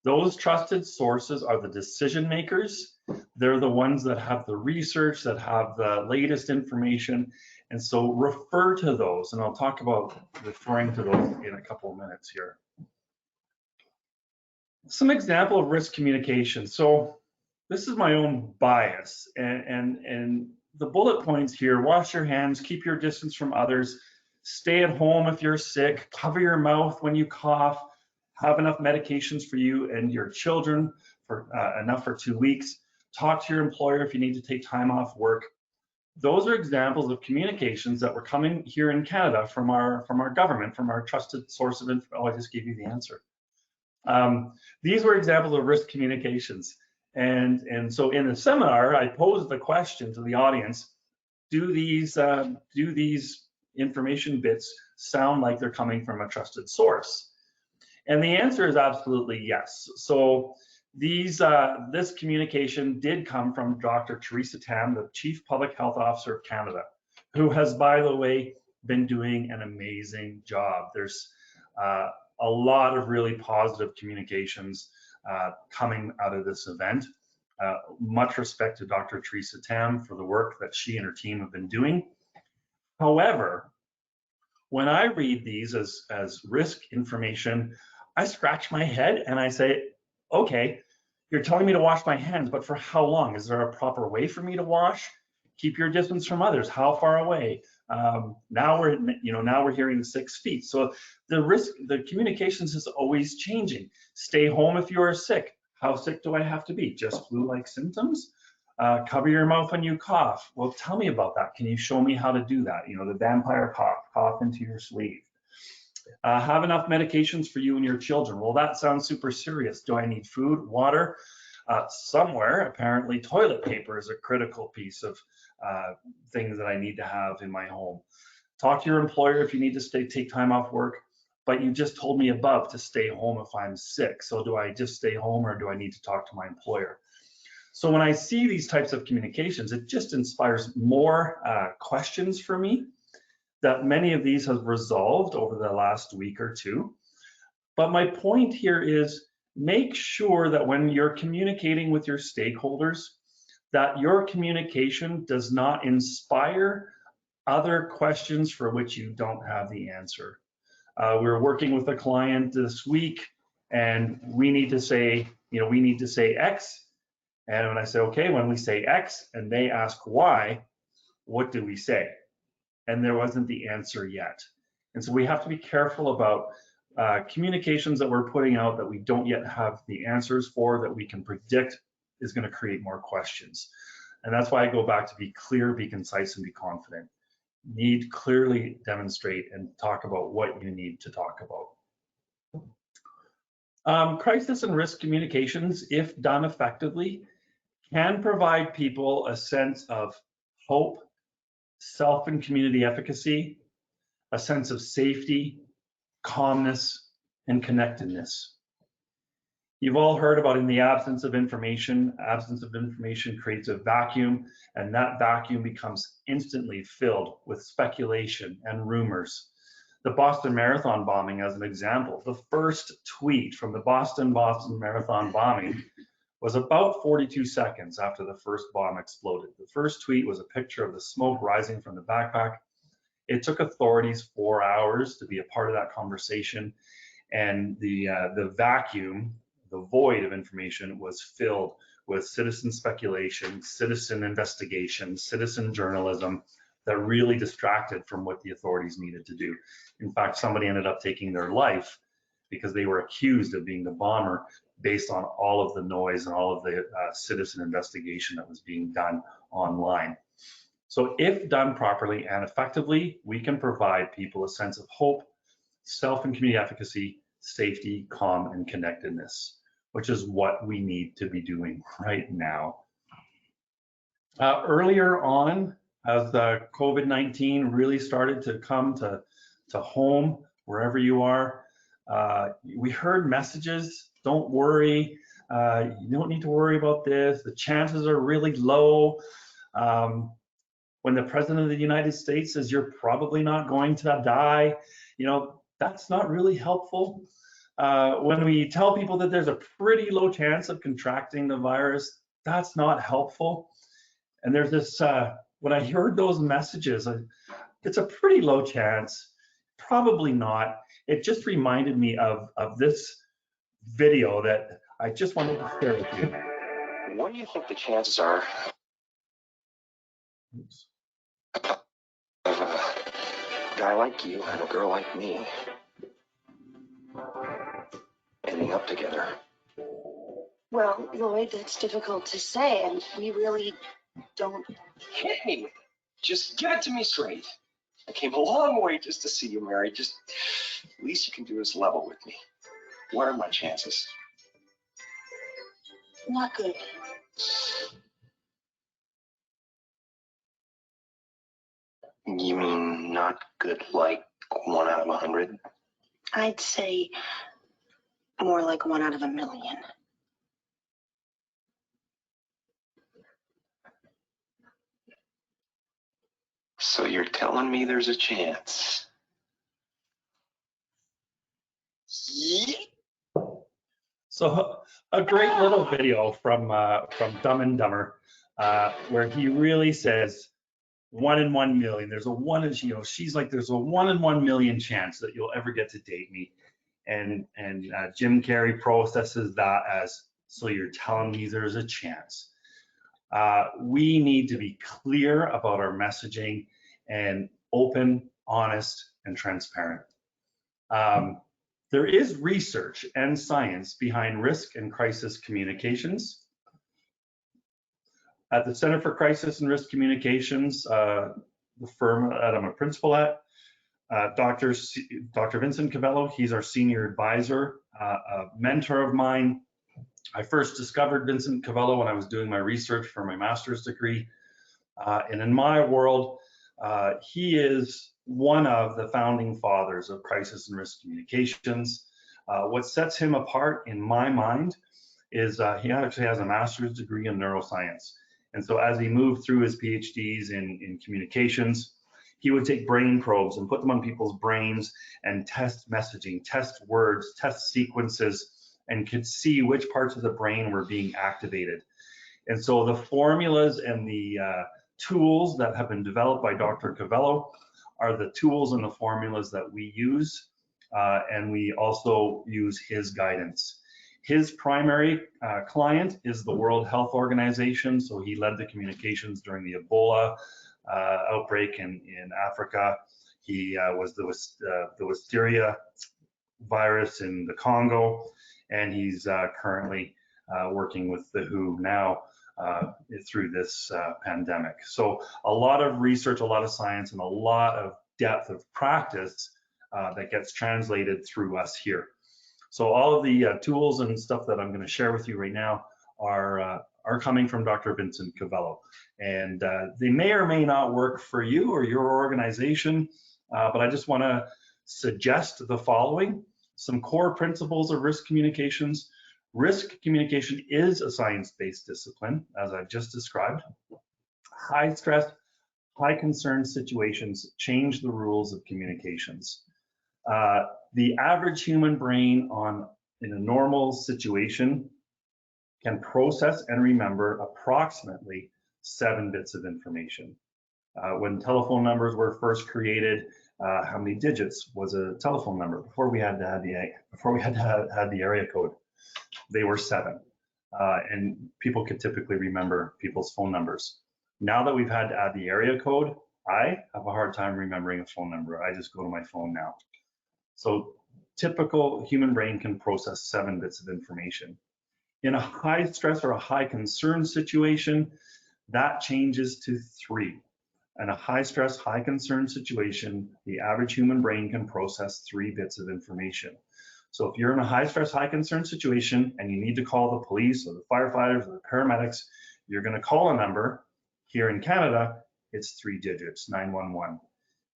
Those trusted sources are the decision makers. They're the ones that have the research, that have the latest information. And so refer to those. And I'll talk about referring to those in a couple of minutes here. Some example of risk communication. So this is my own bias. And the bullet points here: wash your hands, keep your distance from others, stay at home if you're sick, cover your mouth when you cough, have enough medications for you and your children, for enough for 2 weeks, talk to your employer if you need to take time off work. Those are examples of communications that were coming here in Canada from our government, from our trusted source of info. Oh, I just gave you the answer. These were examples of risk communications. And so in the seminar, I posed the question to the audience: do these information bits sound like they're coming from a trusted source? And the answer is absolutely yes. So this communication did come from Dr. Theresa Tam, the Chief Public Health Officer of Canada, who has, by the way, been doing an amazing job. There's a lot of really positive communications coming out of this event. Much respect to Dr. Theresa Tam for the work that she and her team have been doing. However, when I read these as risk information, I scratch my head and I say, okay, you're telling me to wash my hands, but for how long? Is there a proper way for me to wash? Keep your distance from others. How far away? Now we're hearing 6 feet. So the communications is always changing. Stay home if you are sick. How sick do I have to be? Just flu-like symptoms? Cover your mouth when you cough. Well, tell me about that. Can you show me how to do that? The vampire cough into your sleeve. Have enough medications for you and your children. Well, that sounds super serious. Do I need food, water? Somewhere, apparently, toilet paper is a critical piece of things that I need to have in my home. Talk to your employer if you need to take time off work, but you just told me above to stay home if I'm sick. So do I just stay home, or do I need to talk to my employer? So when I see these types of communications, it just inspires more questions for me. That many of these have resolved over the last week or two. But my point here is, make sure that when you're communicating with your stakeholders, that your communication does not inspire other questions for which you don't have the answer. We're working with a client this week, and we need to say X. And when I say, okay, when we say X and they ask Y, what do we say? And there wasn't the answer yet. And so we have to be careful about communications that we're putting out that we don't yet have the answers for, that we can predict is going to create more questions. And that's why I go back to be clear, be concise, and be confident. Need clearly demonstrate and talk about what you need to talk about. Crisis and risk communications, if done effectively, can provide people a sense of hope, self and community efficacy, a sense of safety, calmness, and connectedness. You've all heard about in the absence of information creates a vacuum, and that vacuum becomes instantly filled with speculation and rumors. The Boston Marathon bombing as an example, the first tweet from the Boston Marathon bombing was about 42 seconds after the first bomb exploded. The first tweet was a picture of the smoke rising from the backpack. It took authorities 4 hours to be a part of that conversation, and the vacuum, the void of information was filled with citizen speculation, citizen investigation, citizen journalism that really distracted from what the authorities needed to do. In fact, somebody ended up taking their life because they were accused of being the bomber based on all of the noise and all of the citizen investigation that was being done online. So if done properly and effectively, we can provide people a sense of hope, self and community efficacy, safety, calm, and connectedness, which is what we need to be doing right now. Earlier on, as the COVID-19 really started to come to home, wherever you are, we heard messages, don't worry, you don't need to worry about this, the chances are really low. When the President of the United States says you're probably not going to die, that's not really helpful. When we tell people that there's a pretty low chance of contracting the virus, that's not helpful. And there's this, when I heard those messages, it's a pretty low chance, probably not. It just reminded me of this video that I just wanted to share with you. What do you think the chances are of a guy like you and a girl like me ending up together? Well, Lloyd, that's difficult to say, and we really don't. Hit me with it. Just give it to me straight. I came a long way just to see you married. Just least you can do is level with me. What are my chances? Not good. You mean not good like 1 out of 100? I'd say more like 1 out of 1,000,000. So you're telling me there's a chance? Yeah. So a great little video from Dumb and Dumber, where he really says 1 in 1 million. There's a one, she's like, there's a 1 in 1 million chance that you'll ever get to date me, and Jim Carrey processes that as, so you're telling me there's a chance. We need to be clear about our messaging and open, honest, and transparent. There is research and science behind risk and crisis communications. At the Center for Crisis and Risk Communications, the firm that I'm a principal at, Dr. Vincent Cavello, he's our senior advisor, a mentor of mine. I first discovered Vincent Cavello when I was doing my research for my master's degree. And in my world, he is one of the founding fathers of crisis and risk communications. What sets him apart in my mind is he actually has a master's degree in neuroscience. And so as he moved through his PhDs in communications, he would take brain probes and put them on people's brains and test messaging, test words, test sequences, and could see which parts of the brain were being activated. And so the formulas and the tools that have been developed by Dr. Cavello are the tools and the formulas that we use, and we also use his guidance. His primary client is the World Health Organization, so he led the communications during the Ebola outbreak in Africa. He was the Wisteria virus in the Congo, and he's currently working with the WHO now through this pandemic. So a lot of research, a lot of science, and a lot of depth of practice that gets translated through us here. So all of the tools and stuff that I'm going to share with you right now are are coming from Dr. Vincent Cavello. And they may or may not work for you or your organization, but I just want to suggest the following. Some core principles of risk communications. Risk communication is a science-based discipline, as I've just described. High stress, high concern situations change the rules of communications. The average human brain in a normal situation can process and remember approximately 7 bits of information. When telephone numbers were first created, how many digits was a telephone number before we had to have the area code? They were 7, and people could typically remember people's phone numbers. Now that we've had to add the area code, I have a hard time remembering a phone number. I just go to my phone now. So typical human brain can process 7 bits of information. In a high stress or a high concern situation, that changes to 3. In a high stress, high concern situation, the average human brain can process 3 bits of information. So if you're in a high stress, high concern situation and you need to call the police or the firefighters or the paramedics, you're going to call a number. Here in Canada, it's 3 digits, 911.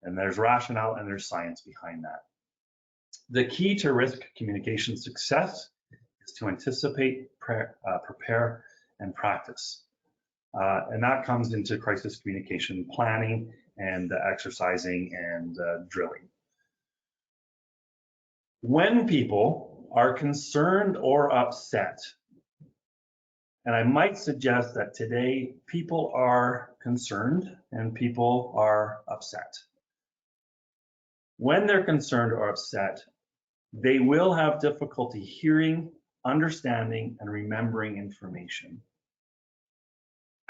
And there's rationale and there's science behind that. The key to risk communication success is to anticipate, prepare, and practice. And that comes into crisis communication planning and exercising and drilling. When people are concerned or upset, and I might suggest that today people are concerned and people are upset. When they're concerned or upset, they will have difficulty hearing, understanding, and remembering information.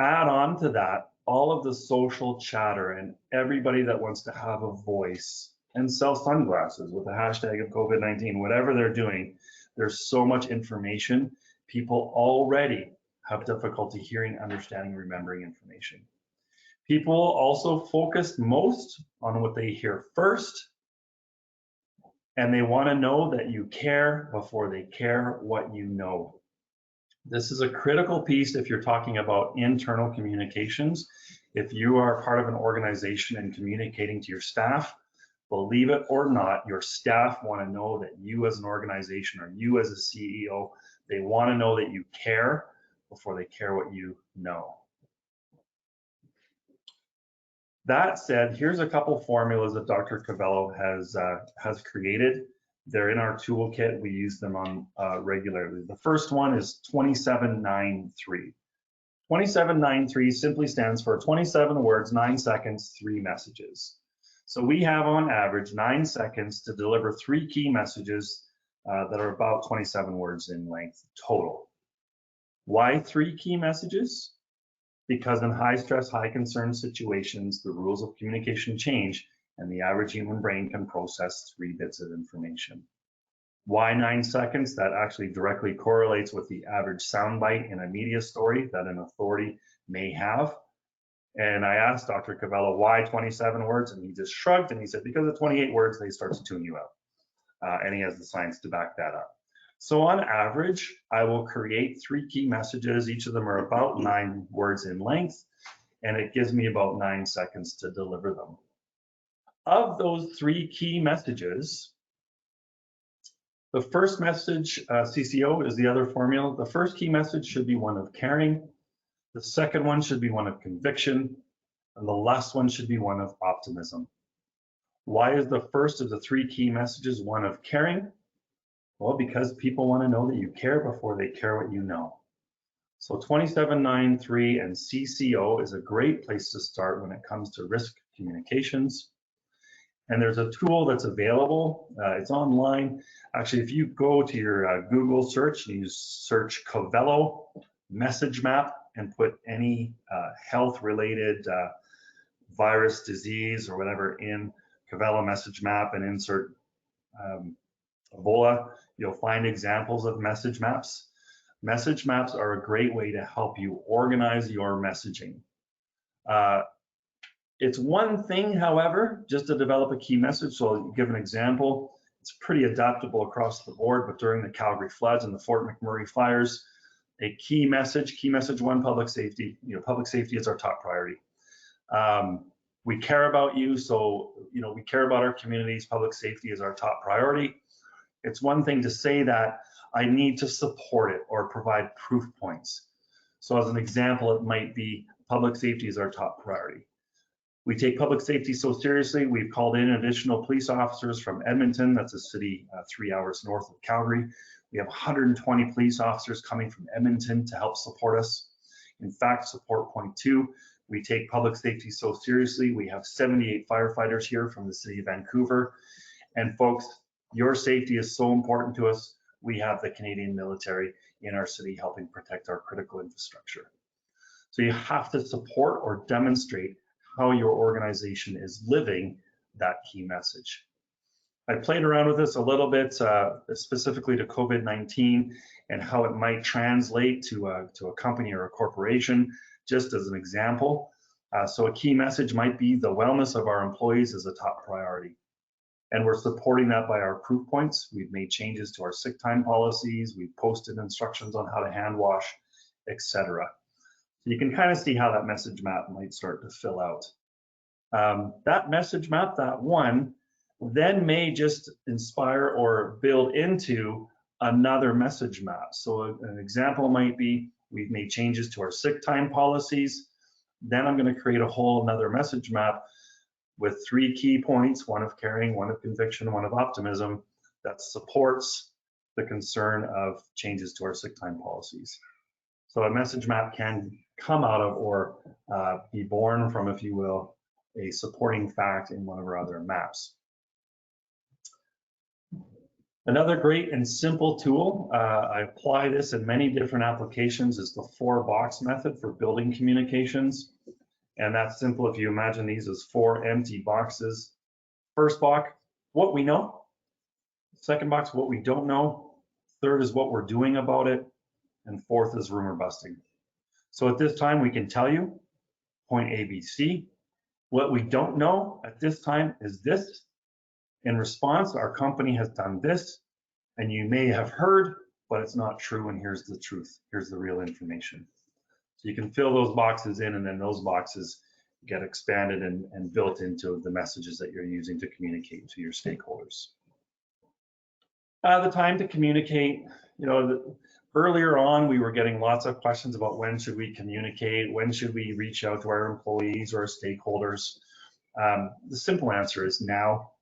Add on to that all of the social chatter and everybody that wants to have a voice and sell sunglasses with the hashtag of COVID-19, whatever they're doing, there's so much information. People already have difficulty hearing, understanding, remembering information. People also focus most on what they hear first, and they want to know that you care before they care what you know. This is a critical piece if you're talking about internal communications. If you are part of an organization and communicating to your staff, believe it or not, your staff want to know that you as an organization or you as a CEO, they want to know that you care before they care what you know. That said, here's a couple formulas that Dr. Cavello has created. They're in our toolkit. We use them on regularly. The first one is 2793. 2793 simply stands for 27 words, 9 seconds, 3 messages. So we have on average 9 seconds to deliver 3 key messages that are about 27 words in length total. Why 3 key messages? Because in high stress, high concern situations, the rules of communication change and the average human brain can process 3 bits of information. Why 9 seconds? That actually directly correlates with the average soundbite in a media story that an authority may have. And I asked Dr. Cavello, why 27 words? And he just shrugged and he said, because at 28 words, they start to tune you out. And he has the science to back that up. So on average, I will create 3 key messages. Each of them are about 9 words in length, and it gives me about 9 seconds to deliver them. Of those 3 key messages, the first message, CCO is the other formula. The first key message should be one of caring. The second one should be one of conviction. And the last one should be one of optimism. Why is the first of the 3 key messages one of caring? Well, because people want to know that you care before they care what you know. So 2793 and CCO is a great place to start when it comes to risk communications. And there's a tool that's available. It's online. Actually, if you go to your Google search and you search Cavello message map and put any health-related virus, disease, or whatever in Cavello message map and insert Ebola, you'll find examples of message maps. Message maps are a great way to help you organize your messaging. It's one thing, however, just to develop a key message. So I'll give an example. It's pretty adaptable across the board, but during the Calgary floods and the Fort McMurray fires, a key message one, public safety. Public safety is our top priority. We care about you, so we care about our communities. Public safety is our top priority. It's one thing to say that I need to support it or provide proof points. So as an example, it might be public safety is our top priority. We take public safety so seriously, we've called in additional police officers from Edmonton. That's a city 3 hours north of Calgary. We have 120 police officers coming from Edmonton to help support us. In fact, support point 2, we take public safety so seriously. We have 78 firefighters here from the city of Vancouver. And folks, your safety is so important to us. We have the Canadian military in our city helping protect our critical infrastructure. So you have to support or demonstrate how your organization is living that key message. I played around with this a little bit, specifically to COVID-19 and how it might translate to a company or a corporation, just as an example. So a key message might be the wellness of our employees is a top priority. And we're supporting that by our proof points. We've made changes to our sick time policies. We've posted instructions on how to hand wash, etc. So you can kind of see how that message map might start to fill out. That message map, that one, then may just inspire or build into another message map. So an example might be, we've made changes to our sick time policies. Then I'm going to create a whole another message map with 3 key points, one of caring, one of conviction, one of optimism, that supports the concern of changes to our sick time policies. So a message map can come out of or be born from, if you will, a supporting fact in one of our other maps. Another great and simple tool, I apply this in many different applications, is the 4-box method for building communications. And that's simple. If you imagine these as 4 empty boxes. First box, what we know. Second box, what we don't know. Third is what we're doing about it. And fourth is rumor busting. So at this time, we can tell you point A, B, C. What we don't know at this time is this. In response, our company has done this, and you may have heard, but it's not true, and here's the truth. Here's the real information. So you can fill those boxes in, and then those boxes get expanded and built into the messages that you're using to communicate to your stakeholders. The time to communicate, earlier on, we were getting lots of questions about when should we communicate, when should we reach out to our employees or our stakeholders. The simple answer is now.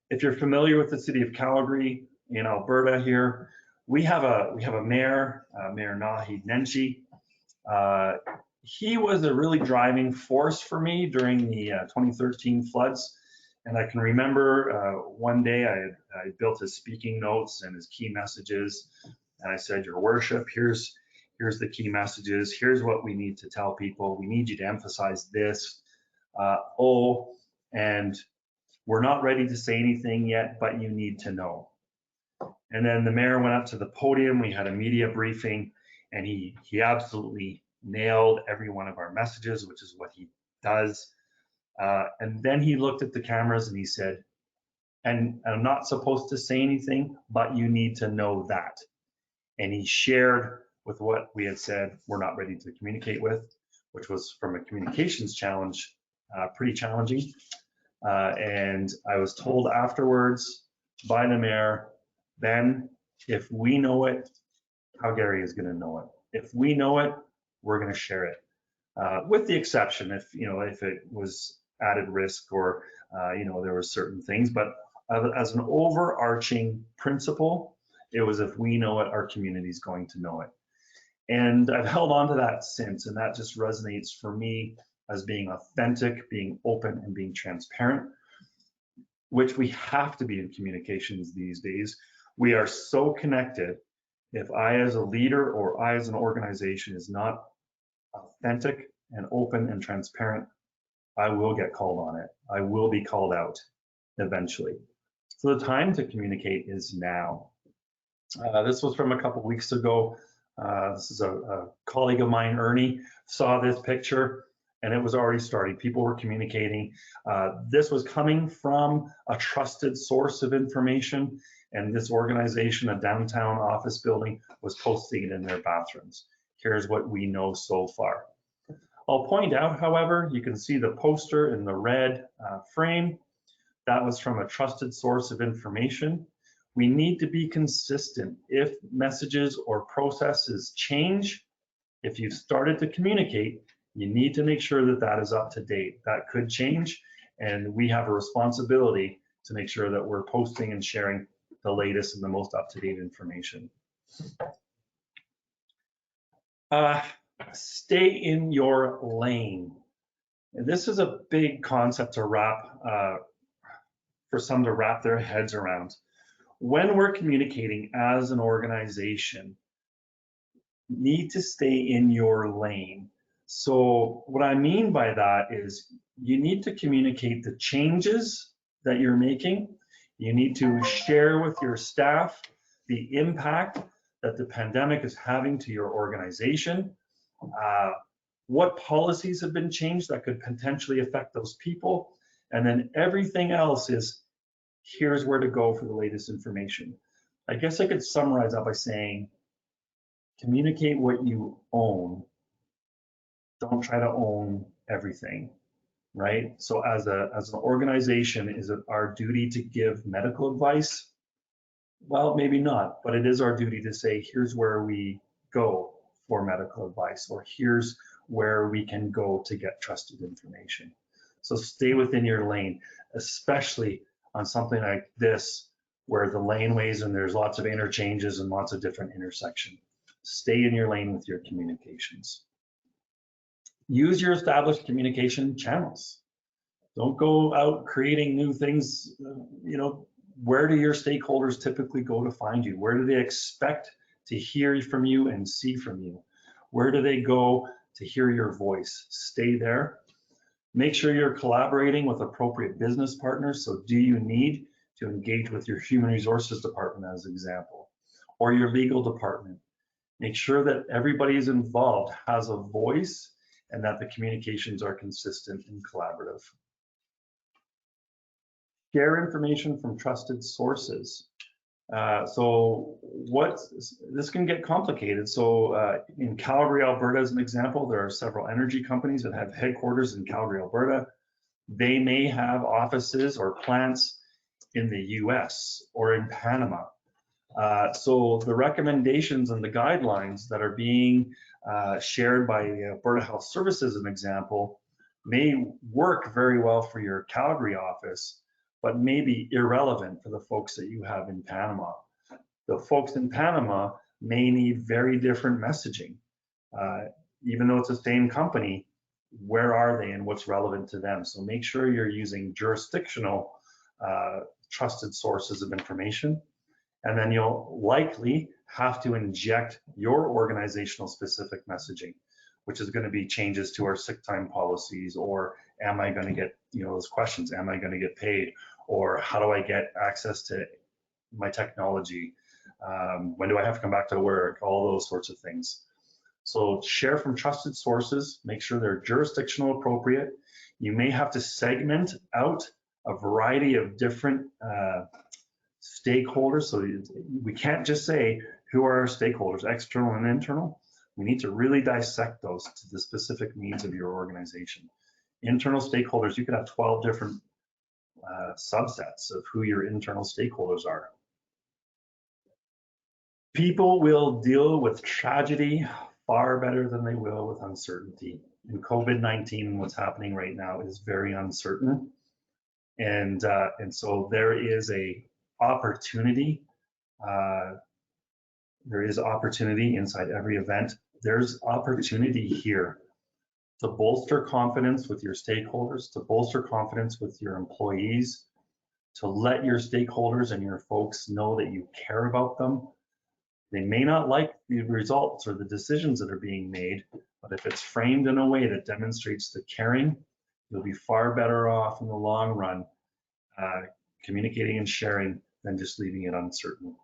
If you're familiar with the city of Calgary in Alberta here, we have a mayor, Mayor Naheed Nenshi. He was a really driving force for me during the 2013 floods. And I can remember one day I built his speaking notes and his key messages. And I said, Your Worship, here's the key messages. Here's what we need to tell people. We need you to emphasize this. And we're not ready to say anything yet, but you need to know. And then the mayor went up to the podium. We had a media briefing, and he absolutely nailed every one of our messages, which is what he does. And then he looked at the cameras and he said, and I'm not supposed to say anything, but you need to know that. And he shared with what we had said we're not ready to communicate with, which was, from a communications challenge, pretty challenging. And I was told afterwards by the mayor, Ben, if we know it, Calgary is going to know it. If we know it, we're going to share it. With the exception if it was added risk or there were certain things, but as an overarching principle, it was if we know it, our community is going to know it. And I've held on to that since, and that just resonates for me as being authentic, being open, and being transparent, which we have to be in communications these days. We are so connected. If I as a leader or I as an organization is not authentic and open and transparent, I will get called on it. I will be called out eventually. So the time to communicate is now. This was from a couple weeks ago. This is a colleague of mine, Ernie, saw this picture and it was already starting. People were communicating. This was coming from a trusted source of information, and this organization, a downtown office building, was posting it in their bathrooms. Here's what we know so far. I'll point out, however, you can see the poster in the red frame. That was from a trusted source of information. We need to be consistent. If messages or processes change, if you've started to communicate, you need to make sure that that is up to date. That could change, and we have a responsibility to make sure that we're posting and sharing the latest and the most up-to-date information. Stay in your lane. And this is a big concept to for some to wrap their heads around. When we're communicating as an organization, you need to stay in your lane. So what I mean by that is you need to communicate the changes that you're making. You need to share with your staff the impact that the pandemic is having to your organization, what policies have been changed that could potentially affect those people, and then everything else is, here's where to go for the latest information. I guess I could summarize that by saying, communicate what you own. Don't try to own everything, right? So as an organization, is it our duty to give medical advice? Well, maybe not, but it is our duty to say, here's where we go for medical advice, or here's where we can go to get trusted information. So stay within your lane, especially on something like this, where the laneways and there's lots of interchanges and lots of different intersections. Stay in your lane with your communications. Use your established communication channels. Don't go out creating new things. Where do your stakeholders typically go to find you? Where do they expect to hear from you and see from you? Where do they go to hear your voice? Stay there. Make sure you're collaborating with appropriate business partners. So do you need to engage with your human resources department, as an example, or your legal department? Make sure that everybody is involved, has a voice, and that the communications are consistent and collaborative. Share information from trusted sources. This can get complicated. So in Calgary, Alberta, as an example, there are several energy companies that have headquarters in Calgary, Alberta. They may have offices or plants in the US or in Panama. So the recommendations and the guidelines that are being shared by Alberta Health Services, as an example, may work very well for your Calgary office, but may be irrelevant for the folks that you have in Panama. The folks in Panama may need very different messaging. Even though it's the same company, where are they and what's relevant to them? So make sure you're using jurisdictional trusted sources of information. And then you'll likely have to inject your organizational specific messaging, which is going to be changes to our sick time policies, or am I going to get, those questions, am I going to get paid, or how do I get access to my technology? When do I have to come back to work? All those sorts of things. So share from trusted sources, make sure they're jurisdictional appropriate. You may have to segment out a variety of different stakeholders. So we can't just say, who are our stakeholders, external and internal? We need to really dissect those to the specific needs of your organization. Internal stakeholders, you could have 12 different subsets of who your internal stakeholders are. People will deal with tragedy far better than they will with uncertainty. And COVID-19 and what's happening right now is very uncertain. And so there is a opportunity. There is opportunity inside every event. There's opportunity here to bolster confidence with your stakeholders, to bolster confidence with your employees, to let your stakeholders and your folks know that you care about them. They may not like the results or the decisions that are being made, but if it's framed in a way that demonstrates the caring, you'll be far better off in the long run communicating and sharing than just leaving it uncertain.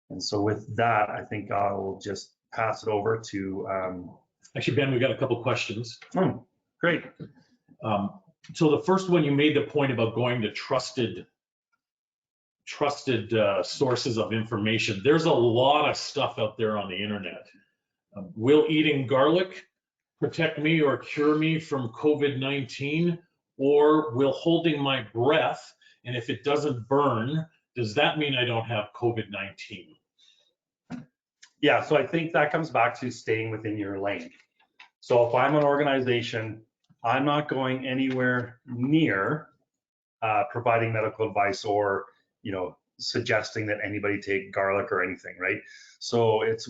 And so with that, I think I'll just pass it over to Actually, Ben, we got a couple questions. Great. Great. So the first one, you made the point about going to trusted sources of information. There's a lot of stuff out there on the internet. Will eating garlic protect me or cure me from COVID-19? Or will holding my breath, and if it doesn't burn, does that mean I don't have COVID-19? Yeah, so I think that comes back to staying within your lane. So if I'm an organization, I'm not going anywhere near providing medical advice or, suggesting that anybody take garlic or anything, right? So it's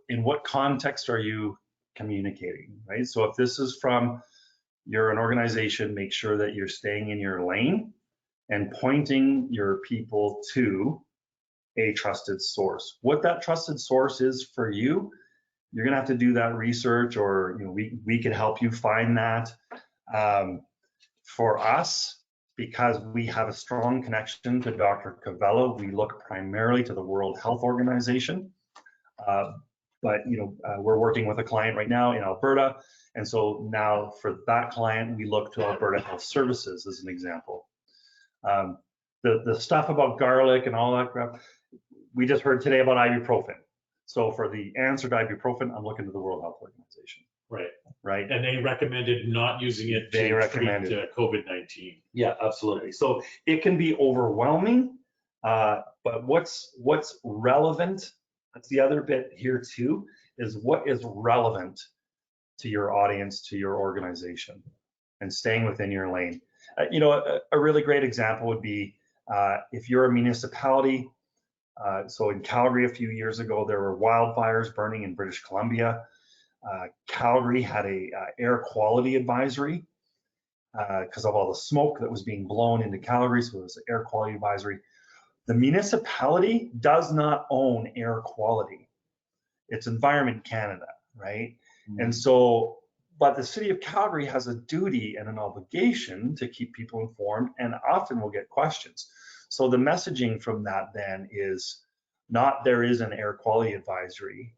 in what context are you communicating, right? So if this is from, you're an organization, make sure that you're staying in your lane and pointing your people to a trusted source. What that trusted source is for you, you're gonna have to do that research, or we could help you find that. For us, because we have a strong connection to Dr. Covello, we look primarily to the World Health Organization. But we're working with a client right now in Alberta, and so now for that client, we look to Alberta Health Services as an example. The stuff about garlic and all that crap, we just heard today about ibuprofen. So for the answer to ibuprofen, I'm looking to the World Health Organization. Right. And they recommended not using it to treat COVID-19. Yeah, absolutely. So it can be overwhelming, but what's relevant, that's the other bit here too, is what is relevant to your audience, to your organization, and staying within your lane. A really great example would be if you're a municipality. So in Calgary a few years ago, there were wildfires burning in British Columbia. Calgary had a air quality advisory because of all the smoke that was being blown into Calgary, so it was an air quality advisory. The municipality does not own air quality. It's IAEM-Canada, right? Mm-hmm. And so, but the city of Calgary has a duty and an obligation to keep people informed, and often will get questions. So the messaging from that then is not there is an air quality advisory,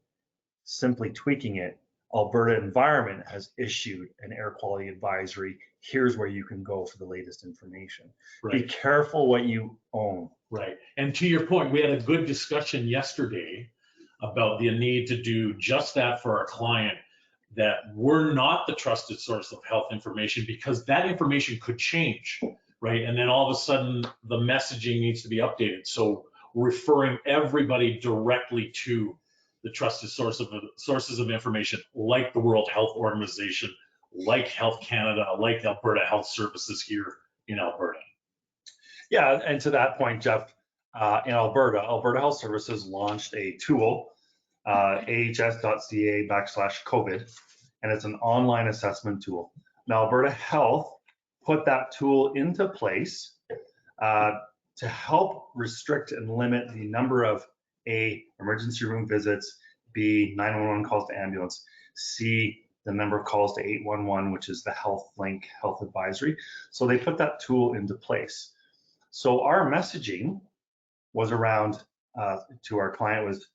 simply tweaking it. Alberta Environment has issued an air quality advisory. Here's where you can go for the latest information. Right. Be careful what you own. Right. And to your point, we had a good discussion yesterday about the need to do just that for our client, that we're not the trusted source of health information because that information could change, right? And then all of a sudden the messaging needs to be updated. So referring everybody directly to the trusted sources of information, like the World Health Organization, like Health Canada, like Alberta Health Services here in Alberta. Yeah, and to that point, Jeff, in Alberta Health Services launched a tool, ahs.ca/COVID, and it's an online assessment tool. Now, Alberta Health put that tool into place to help restrict and limit the number of emergency room visits, B, 911 calls to ambulance, C, the number of calls to 811, which is the Health Link health advisory. So they put that tool into place. So our messaging was around to our client was,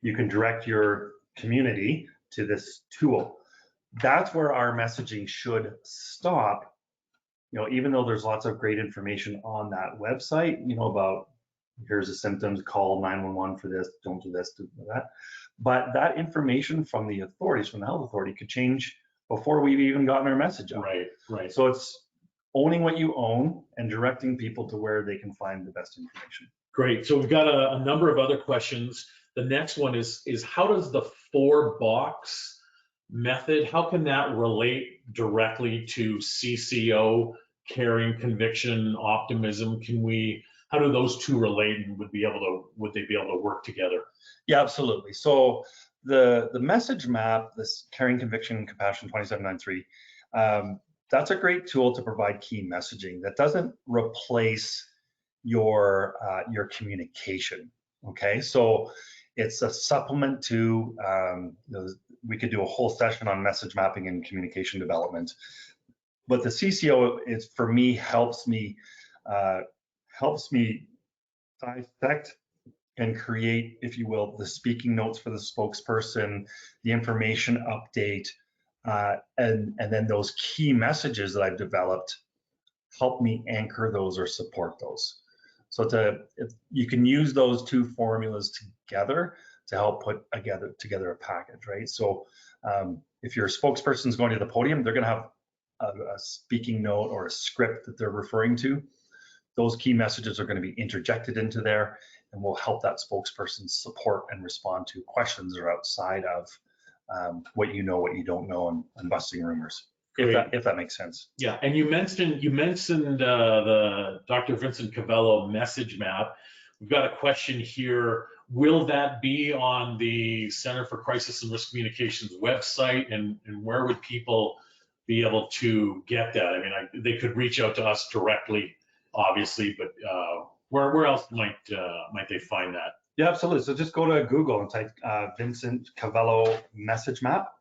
you can direct your community to this tool. That's where our messaging should stop. Even though there's lots of great information on that website, about here's the symptoms, call 911 for this, don't do this, do that. But that information from the authorities, from the health authority, could change before we've even gotten our message out. Right. So it's owning what you own and directing people to where they can find the best information. Great. So we've got a number of other questions. The next one is how does the 4-box method, how can that relate directly to CCO, caring, conviction, optimism? How do those two relate, and would they be able to work together? Yeah, absolutely. So the message map, this caring, conviction, compassion 2793, that's a great tool to provide key messaging that doesn't replace your communication. Okay, so it's a supplement to we could do a whole session on message mapping and communication development, but the CCO is, for me, helps me dissect and create, if you will, the speaking notes for the spokesperson, the information update, And then those key messages that I've developed help me anchor those or support those. So you can use those two formulas together to help put together a package, right? So if your spokesperson's going to the podium, they're going to have a speaking note or a script that they're referring to. Those key messages are going to be interjected into there and will help that spokesperson support and respond to questions that are outside of what you know, what you don't know, and busting rumors. If that makes sense. Yeah, and you mentioned the Dr. Vincent Cavello message map. We've got a question here. Will that be on the Center for Crisis and Risk Communications website, and where would people be able to get that? I mean, they could reach out to us directly, obviously, but where else might they find that? Yeah, absolutely. So just go to Google and type Vincent Cavello message map.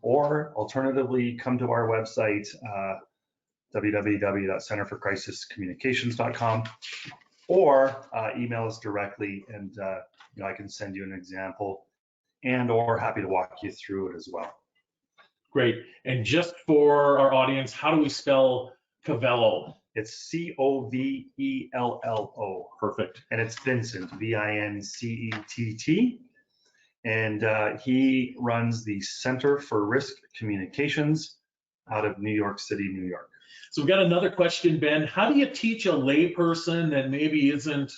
Or alternatively, come to our website, www.centerforcrisiscommunications.com, or email us directly, and I can send you an example, or happy to walk you through it as well. Great. And just for our audience, how do we spell Cavello? It's Covello. Perfect. And it's Vincent, Vincett. And he runs the Center for Risk Communications out of New York City, New York. So we've got another question, Ben. How do you teach a layperson that maybe isn't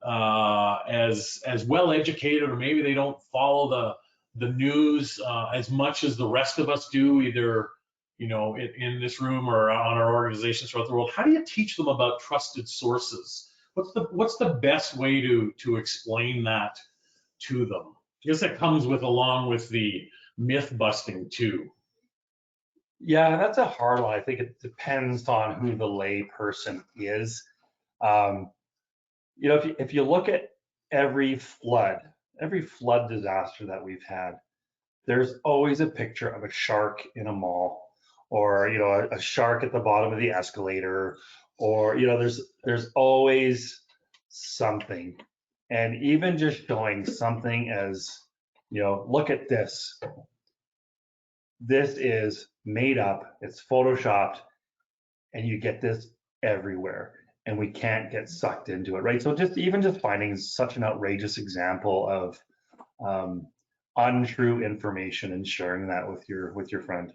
as well educated, or maybe they don't follow the news as much as the rest of us do, either in this room or on our organizations throughout the world? How do you teach them about trusted sources? What's the best way to explain that to them? I guess that comes along with the myth busting too. Yeah, that's a hard one. I think it depends on who the lay person is. If you look at every flood disaster that we've had, there's always a picture of a shark in a mall, or a shark at the bottom of the escalator, or there's always something. And even just showing something as, look at this. This is made up, it's photoshopped, and you get this everywhere, and we can't get sucked into it, right? So just finding such an outrageous example of untrue information and sharing that with your friend.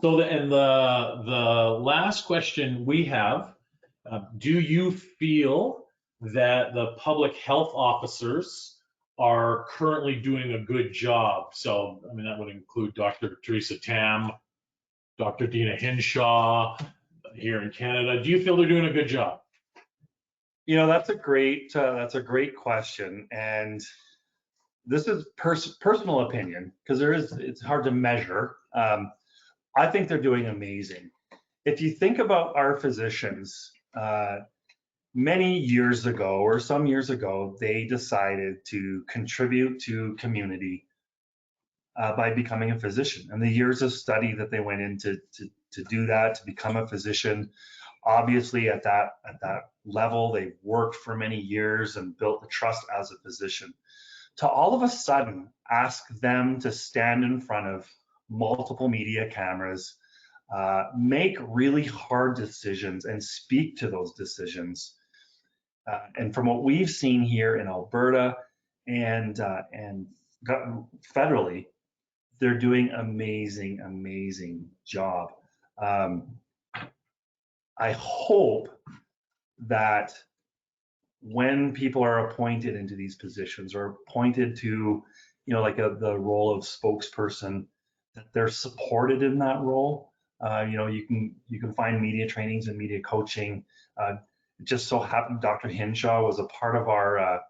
So the last question we have, do you feel that the public health officers are currently doing a good job? So, I mean, that would include Dr. Theresa Tam, Dr. Dina Hinshaw here in Canada. Do you feel they're doing a good job? That's a great question, and this is personal opinion, because it's hard to measure. I think they're doing amazing. If you think about our physicians, many years ago, or some years ago, they decided to contribute to community by becoming a physician. And the years of study that they went into to do that, to become a physician, obviously at that level, they worked for many years and built the trust as a physician. To all of a sudden ask them to stand in front of multiple media cameras, make really hard decisions and speak to those decisions. And from what we've seen here in Alberta and federally, they're doing amazing job. I hope that when people are appointed into these positions, or appointed to, the role of spokesperson, that they're supported in that role. You can find media trainings and media coaching. It just so happened Dr. Hinshaw was a part of our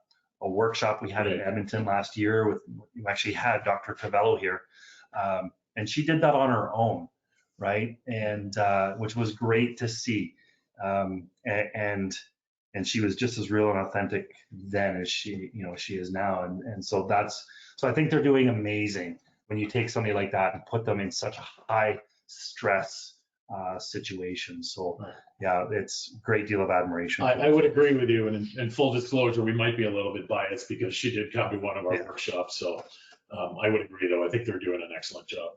a workshop we had in Edmonton last year. We actually had Dr. Cavello here, and she did that on her own, right? And which was great to see. And she was just as real and authentic then as she is now. And so I think they're doing amazing when you take somebody like that and put them in such a high stress situation. So yeah, it's a great deal of admiration. I would agree with you, and in full disclosure, we might be a little bit biased because she did come to one of our workshops. So I would agree, though. I think they're doing an excellent job.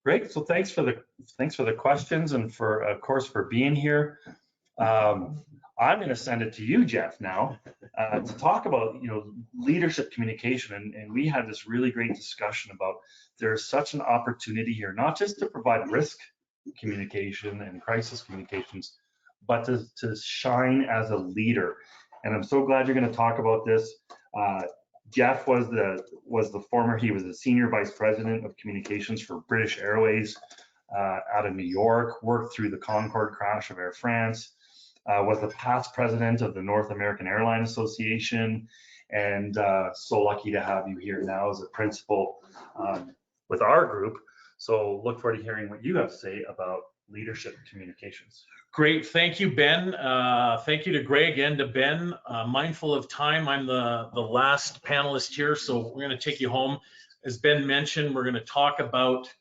Great. So thanks for the questions and for, of course, for being here. I'm going to send it to you, Jeff, now to talk about, leadership communication. And we had this really great discussion about there's such an opportunity here, not just to provide risk communication and crisis communications, but to shine as a leader. And I'm so glad you're going to talk about this. Jeff was he was the senior vice president of communications for British Airways out of New York, worked through the Concorde crash of Air France, was the past president of the North American Airline Association, and so lucky to have you here now as a principal with our group. So look forward to hearing what you have to say about leadership communications. Great, thank you, Ben. Thank you to Greg and to Ben. Mindful of time, I'm the last panelist here, so we're going to take you home. As Ben mentioned, we're going to talk about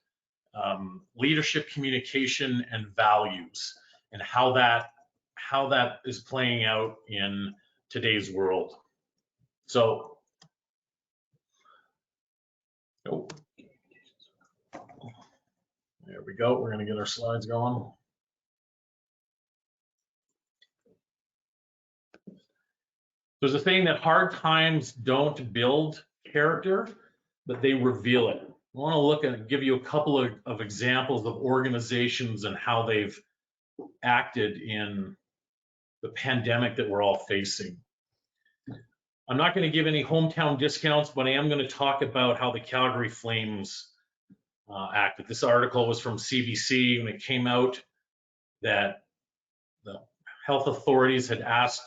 leadership communication and values and how that is playing out in today's world. So, oh, there we go. We're going to get our slides going. There's a saying that hard times don't build character, but they reveal it. I want to look and give you a couple of examples of organizations and how they've acted in the pandemic that we're all facing. I'm not going to give any hometown discounts, but I am going to talk about how the Calgary Flames acted. This article was from CBC when it came out that the health authorities had asked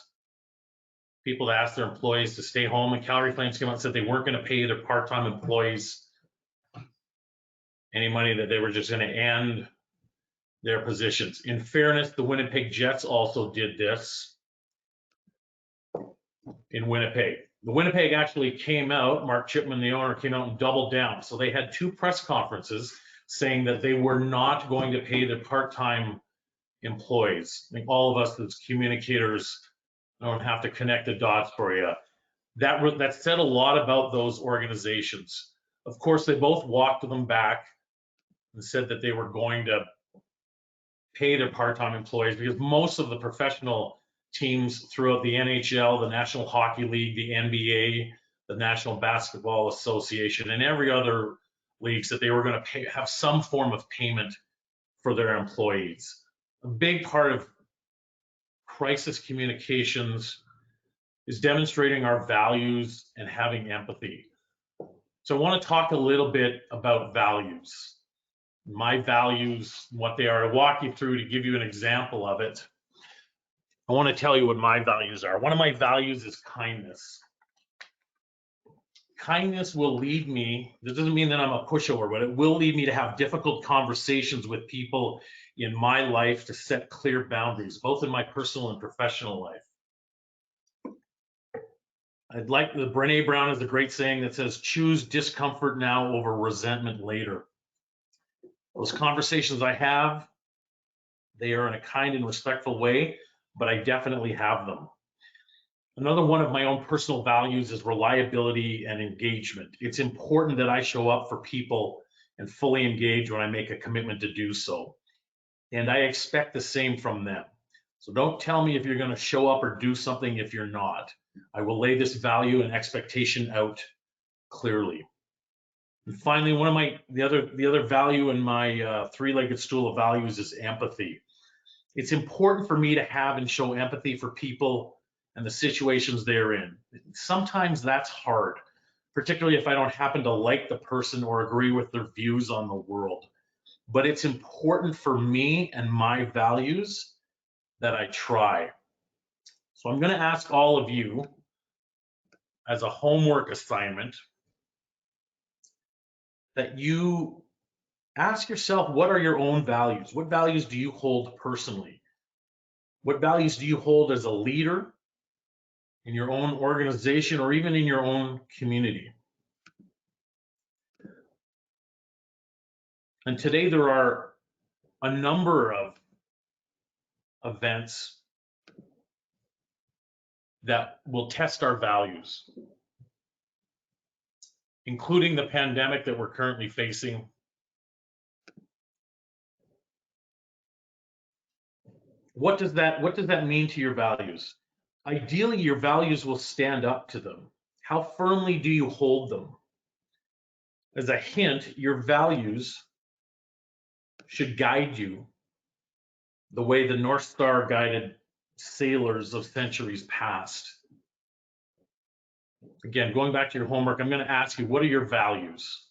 people to ask their employees to stay home, and Calgary Flames came out and said they weren't going to pay their part-time employees any money, that they were just going to end their positions. In fairness, the Winnipeg Jets also did this in Winnipeg. The Winnipeg actually came out, Mark Chipman, the owner, came out and doubled down. So they had 2 press conferences saying that they were not going to pay their part-time employees. I think all of us as communicators don't have to connect the dots for you. That said a lot about those organizations. Of course, they both walked them back and said that they were going to pay their part-time employees, because most of the professional teams throughout the NHL, the National Hockey League, the NBA, the National Basketball Association, and every other leagues, that they were going to have some form of payment for their employees. A big part of crisis communications is demonstrating our values and having empathy. So I want to talk a little bit about values. My values, what they are, to walk you through, to give you an example of it. I want to tell you what my values are. One of my values is kindness. Kindness will lead me, this doesn't mean that I'm a pushover, but it will lead me to have difficult conversations with people in my life, to set clear boundaries, both in my personal and professional life. I'd like, the Brené Brown has a great saying that says, choose discomfort now over resentment later. Those conversations I have, they are in a kind and respectful way, but I definitely have them. Another one of my own personal values is reliability and engagement. It's important that I show up for people and fully engage when I make a commitment to do so. And I expect the same from them. So don't tell me if you're going to show up or do something if you're not. I will lay this value and expectation out clearly. And finally, the other value in my 3-legged stool of values is empathy. It's important for me to have and show empathy for people and the situations they're in. Sometimes that's hard, particularly if I don't happen to like the person or agree with their views on the world. But it's important for me and my values that I try. So I'm going to ask all of you, as a homework assignment, that you ask yourself, what are your own values? What values do you hold personally? What values do you hold as a leader in your own organization or even in your own community? And today there are a number of events that will test our values, including the pandemic that we're currently facing, what does that mean to your values? Ideally, your values will stand up to them. How firmly do you hold them? As a hint, your values should guide you the way the North Star guided sailors of centuries past. Again, going back to your homework, I'm going to ask you, what are your values?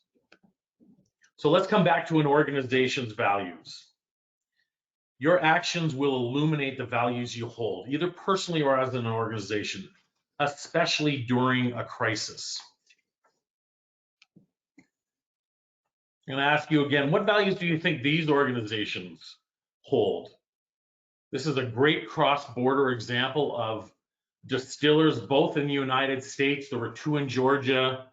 So let's come back to an organization's values. Your actions will illuminate the values you hold, either personally or as an organization, especially during a crisis. I'm going to ask you again, what values do you think these organizations hold? This is a great cross-border example of distillers, both in the United States. There were 2 in Georgia,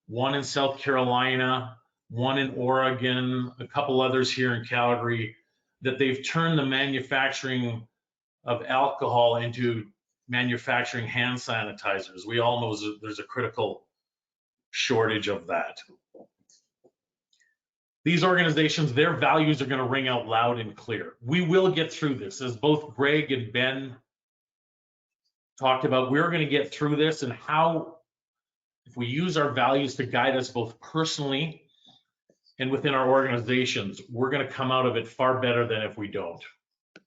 1 in South Carolina, 1 in Oregon, a couple others here in Calgary, that they've turned the manufacturing of alcohol into manufacturing hand sanitizers. We all know there's a critical shortage of that. These organizations, their values are going to ring out loud and clear. We will get through this. As both Greg and Ben talked about, we're going to get through this, and how, if we use our values to guide us both personally and within our organizations, we're going to come out of it far better than if we don't. I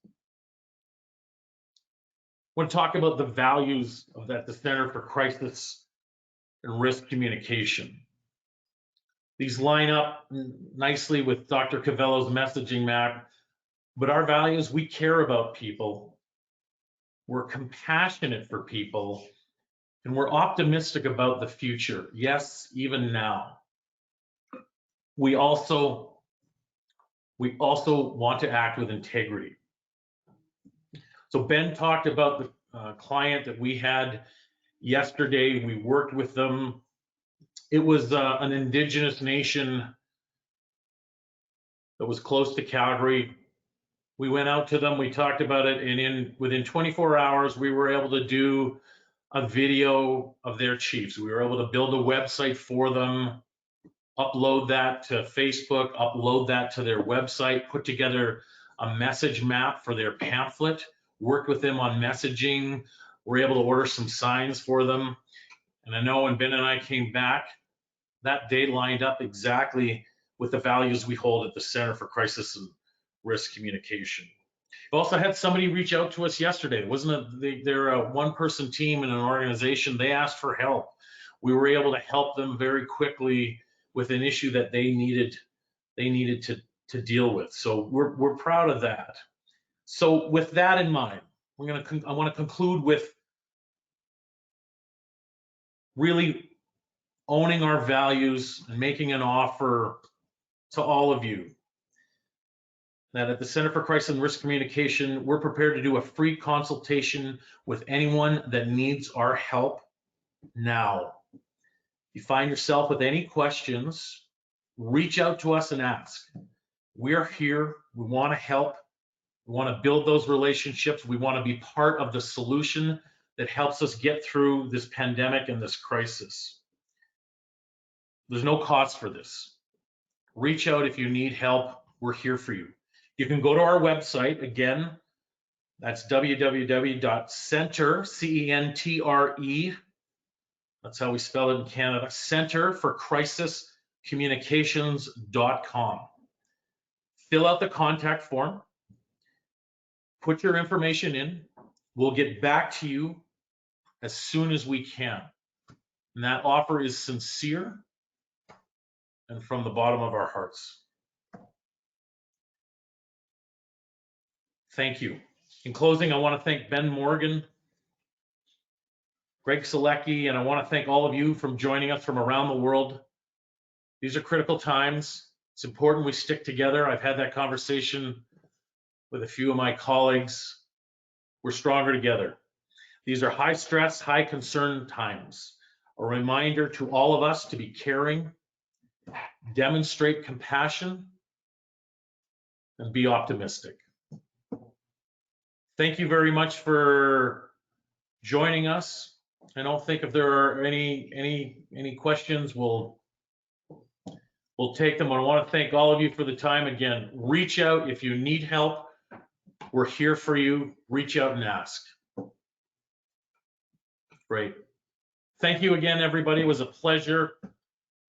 want to talk about the values of the Center for Crisis and Risk Communication. These line up nicely with Dr. Cavello's messaging map, but our values, we care about people, we're compassionate for people, and we're optimistic about the future. Yes, even now. We also want to act with integrity. So Ben talked about the client that we had yesterday. We worked with them. It was an Indigenous nation that was close to Calgary. We went out to them, we talked about it, and within 24 hours, we were able to do a video of their chiefs. We were able to build a website for them, upload that to Facebook, upload that to their website, put together a message map for their pamphlet, worked with them on messaging. We're able to order some signs for them. And I know when Ben and I came back, that day lined up exactly with the values we hold at the Center for Crisis and Risk Communication. We also had somebody reach out to us yesterday. They're a one-person team in an organization. They asked for help. We were able to help them very quickly with an issue that they needed to deal with. So we're proud of that. So with that in mind, I want to conclude with really owning our values and making an offer to all of you that at the Center for Crisis and Risk Communication, we're prepared to do a free consultation with anyone that needs our help now. If you find yourself with any questions, reach out to us and ask. We're here. We want to help. We want to build those relationships. We want to be part of the solution that helps us get through this pandemic and this crisis. There's no cost for this. Reach out if you need help. We're here for you. You can go to our website. Again, that's www.centre, C-E-N-T-R-E, that's how we spell it in Canada, Centre for Crisis Communications.com. Fill out the contact form. Put your information in. We'll get back to you as soon as we can. And that offer is sincere and from the bottom of our hearts. Thank you. In closing, I want to thank Ben Morgan, Greg Selecki, and I want to thank all of you for joining us from around the world. These are critical times. It's important we stick together. I've had that conversation with a few of my colleagues. We're stronger together. These are high stress, high concern times. A reminder to all of us to be caring, demonstrate compassion, and be optimistic. Thank you very much for joining us. I don't think if there are any questions, we'll take them. I want to thank all of you for the time. Again, reach out if you need help. We're here for you. Reach out and ask. Great. Thank you again, everybody. It was a pleasure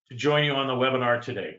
to join you on the webinar today.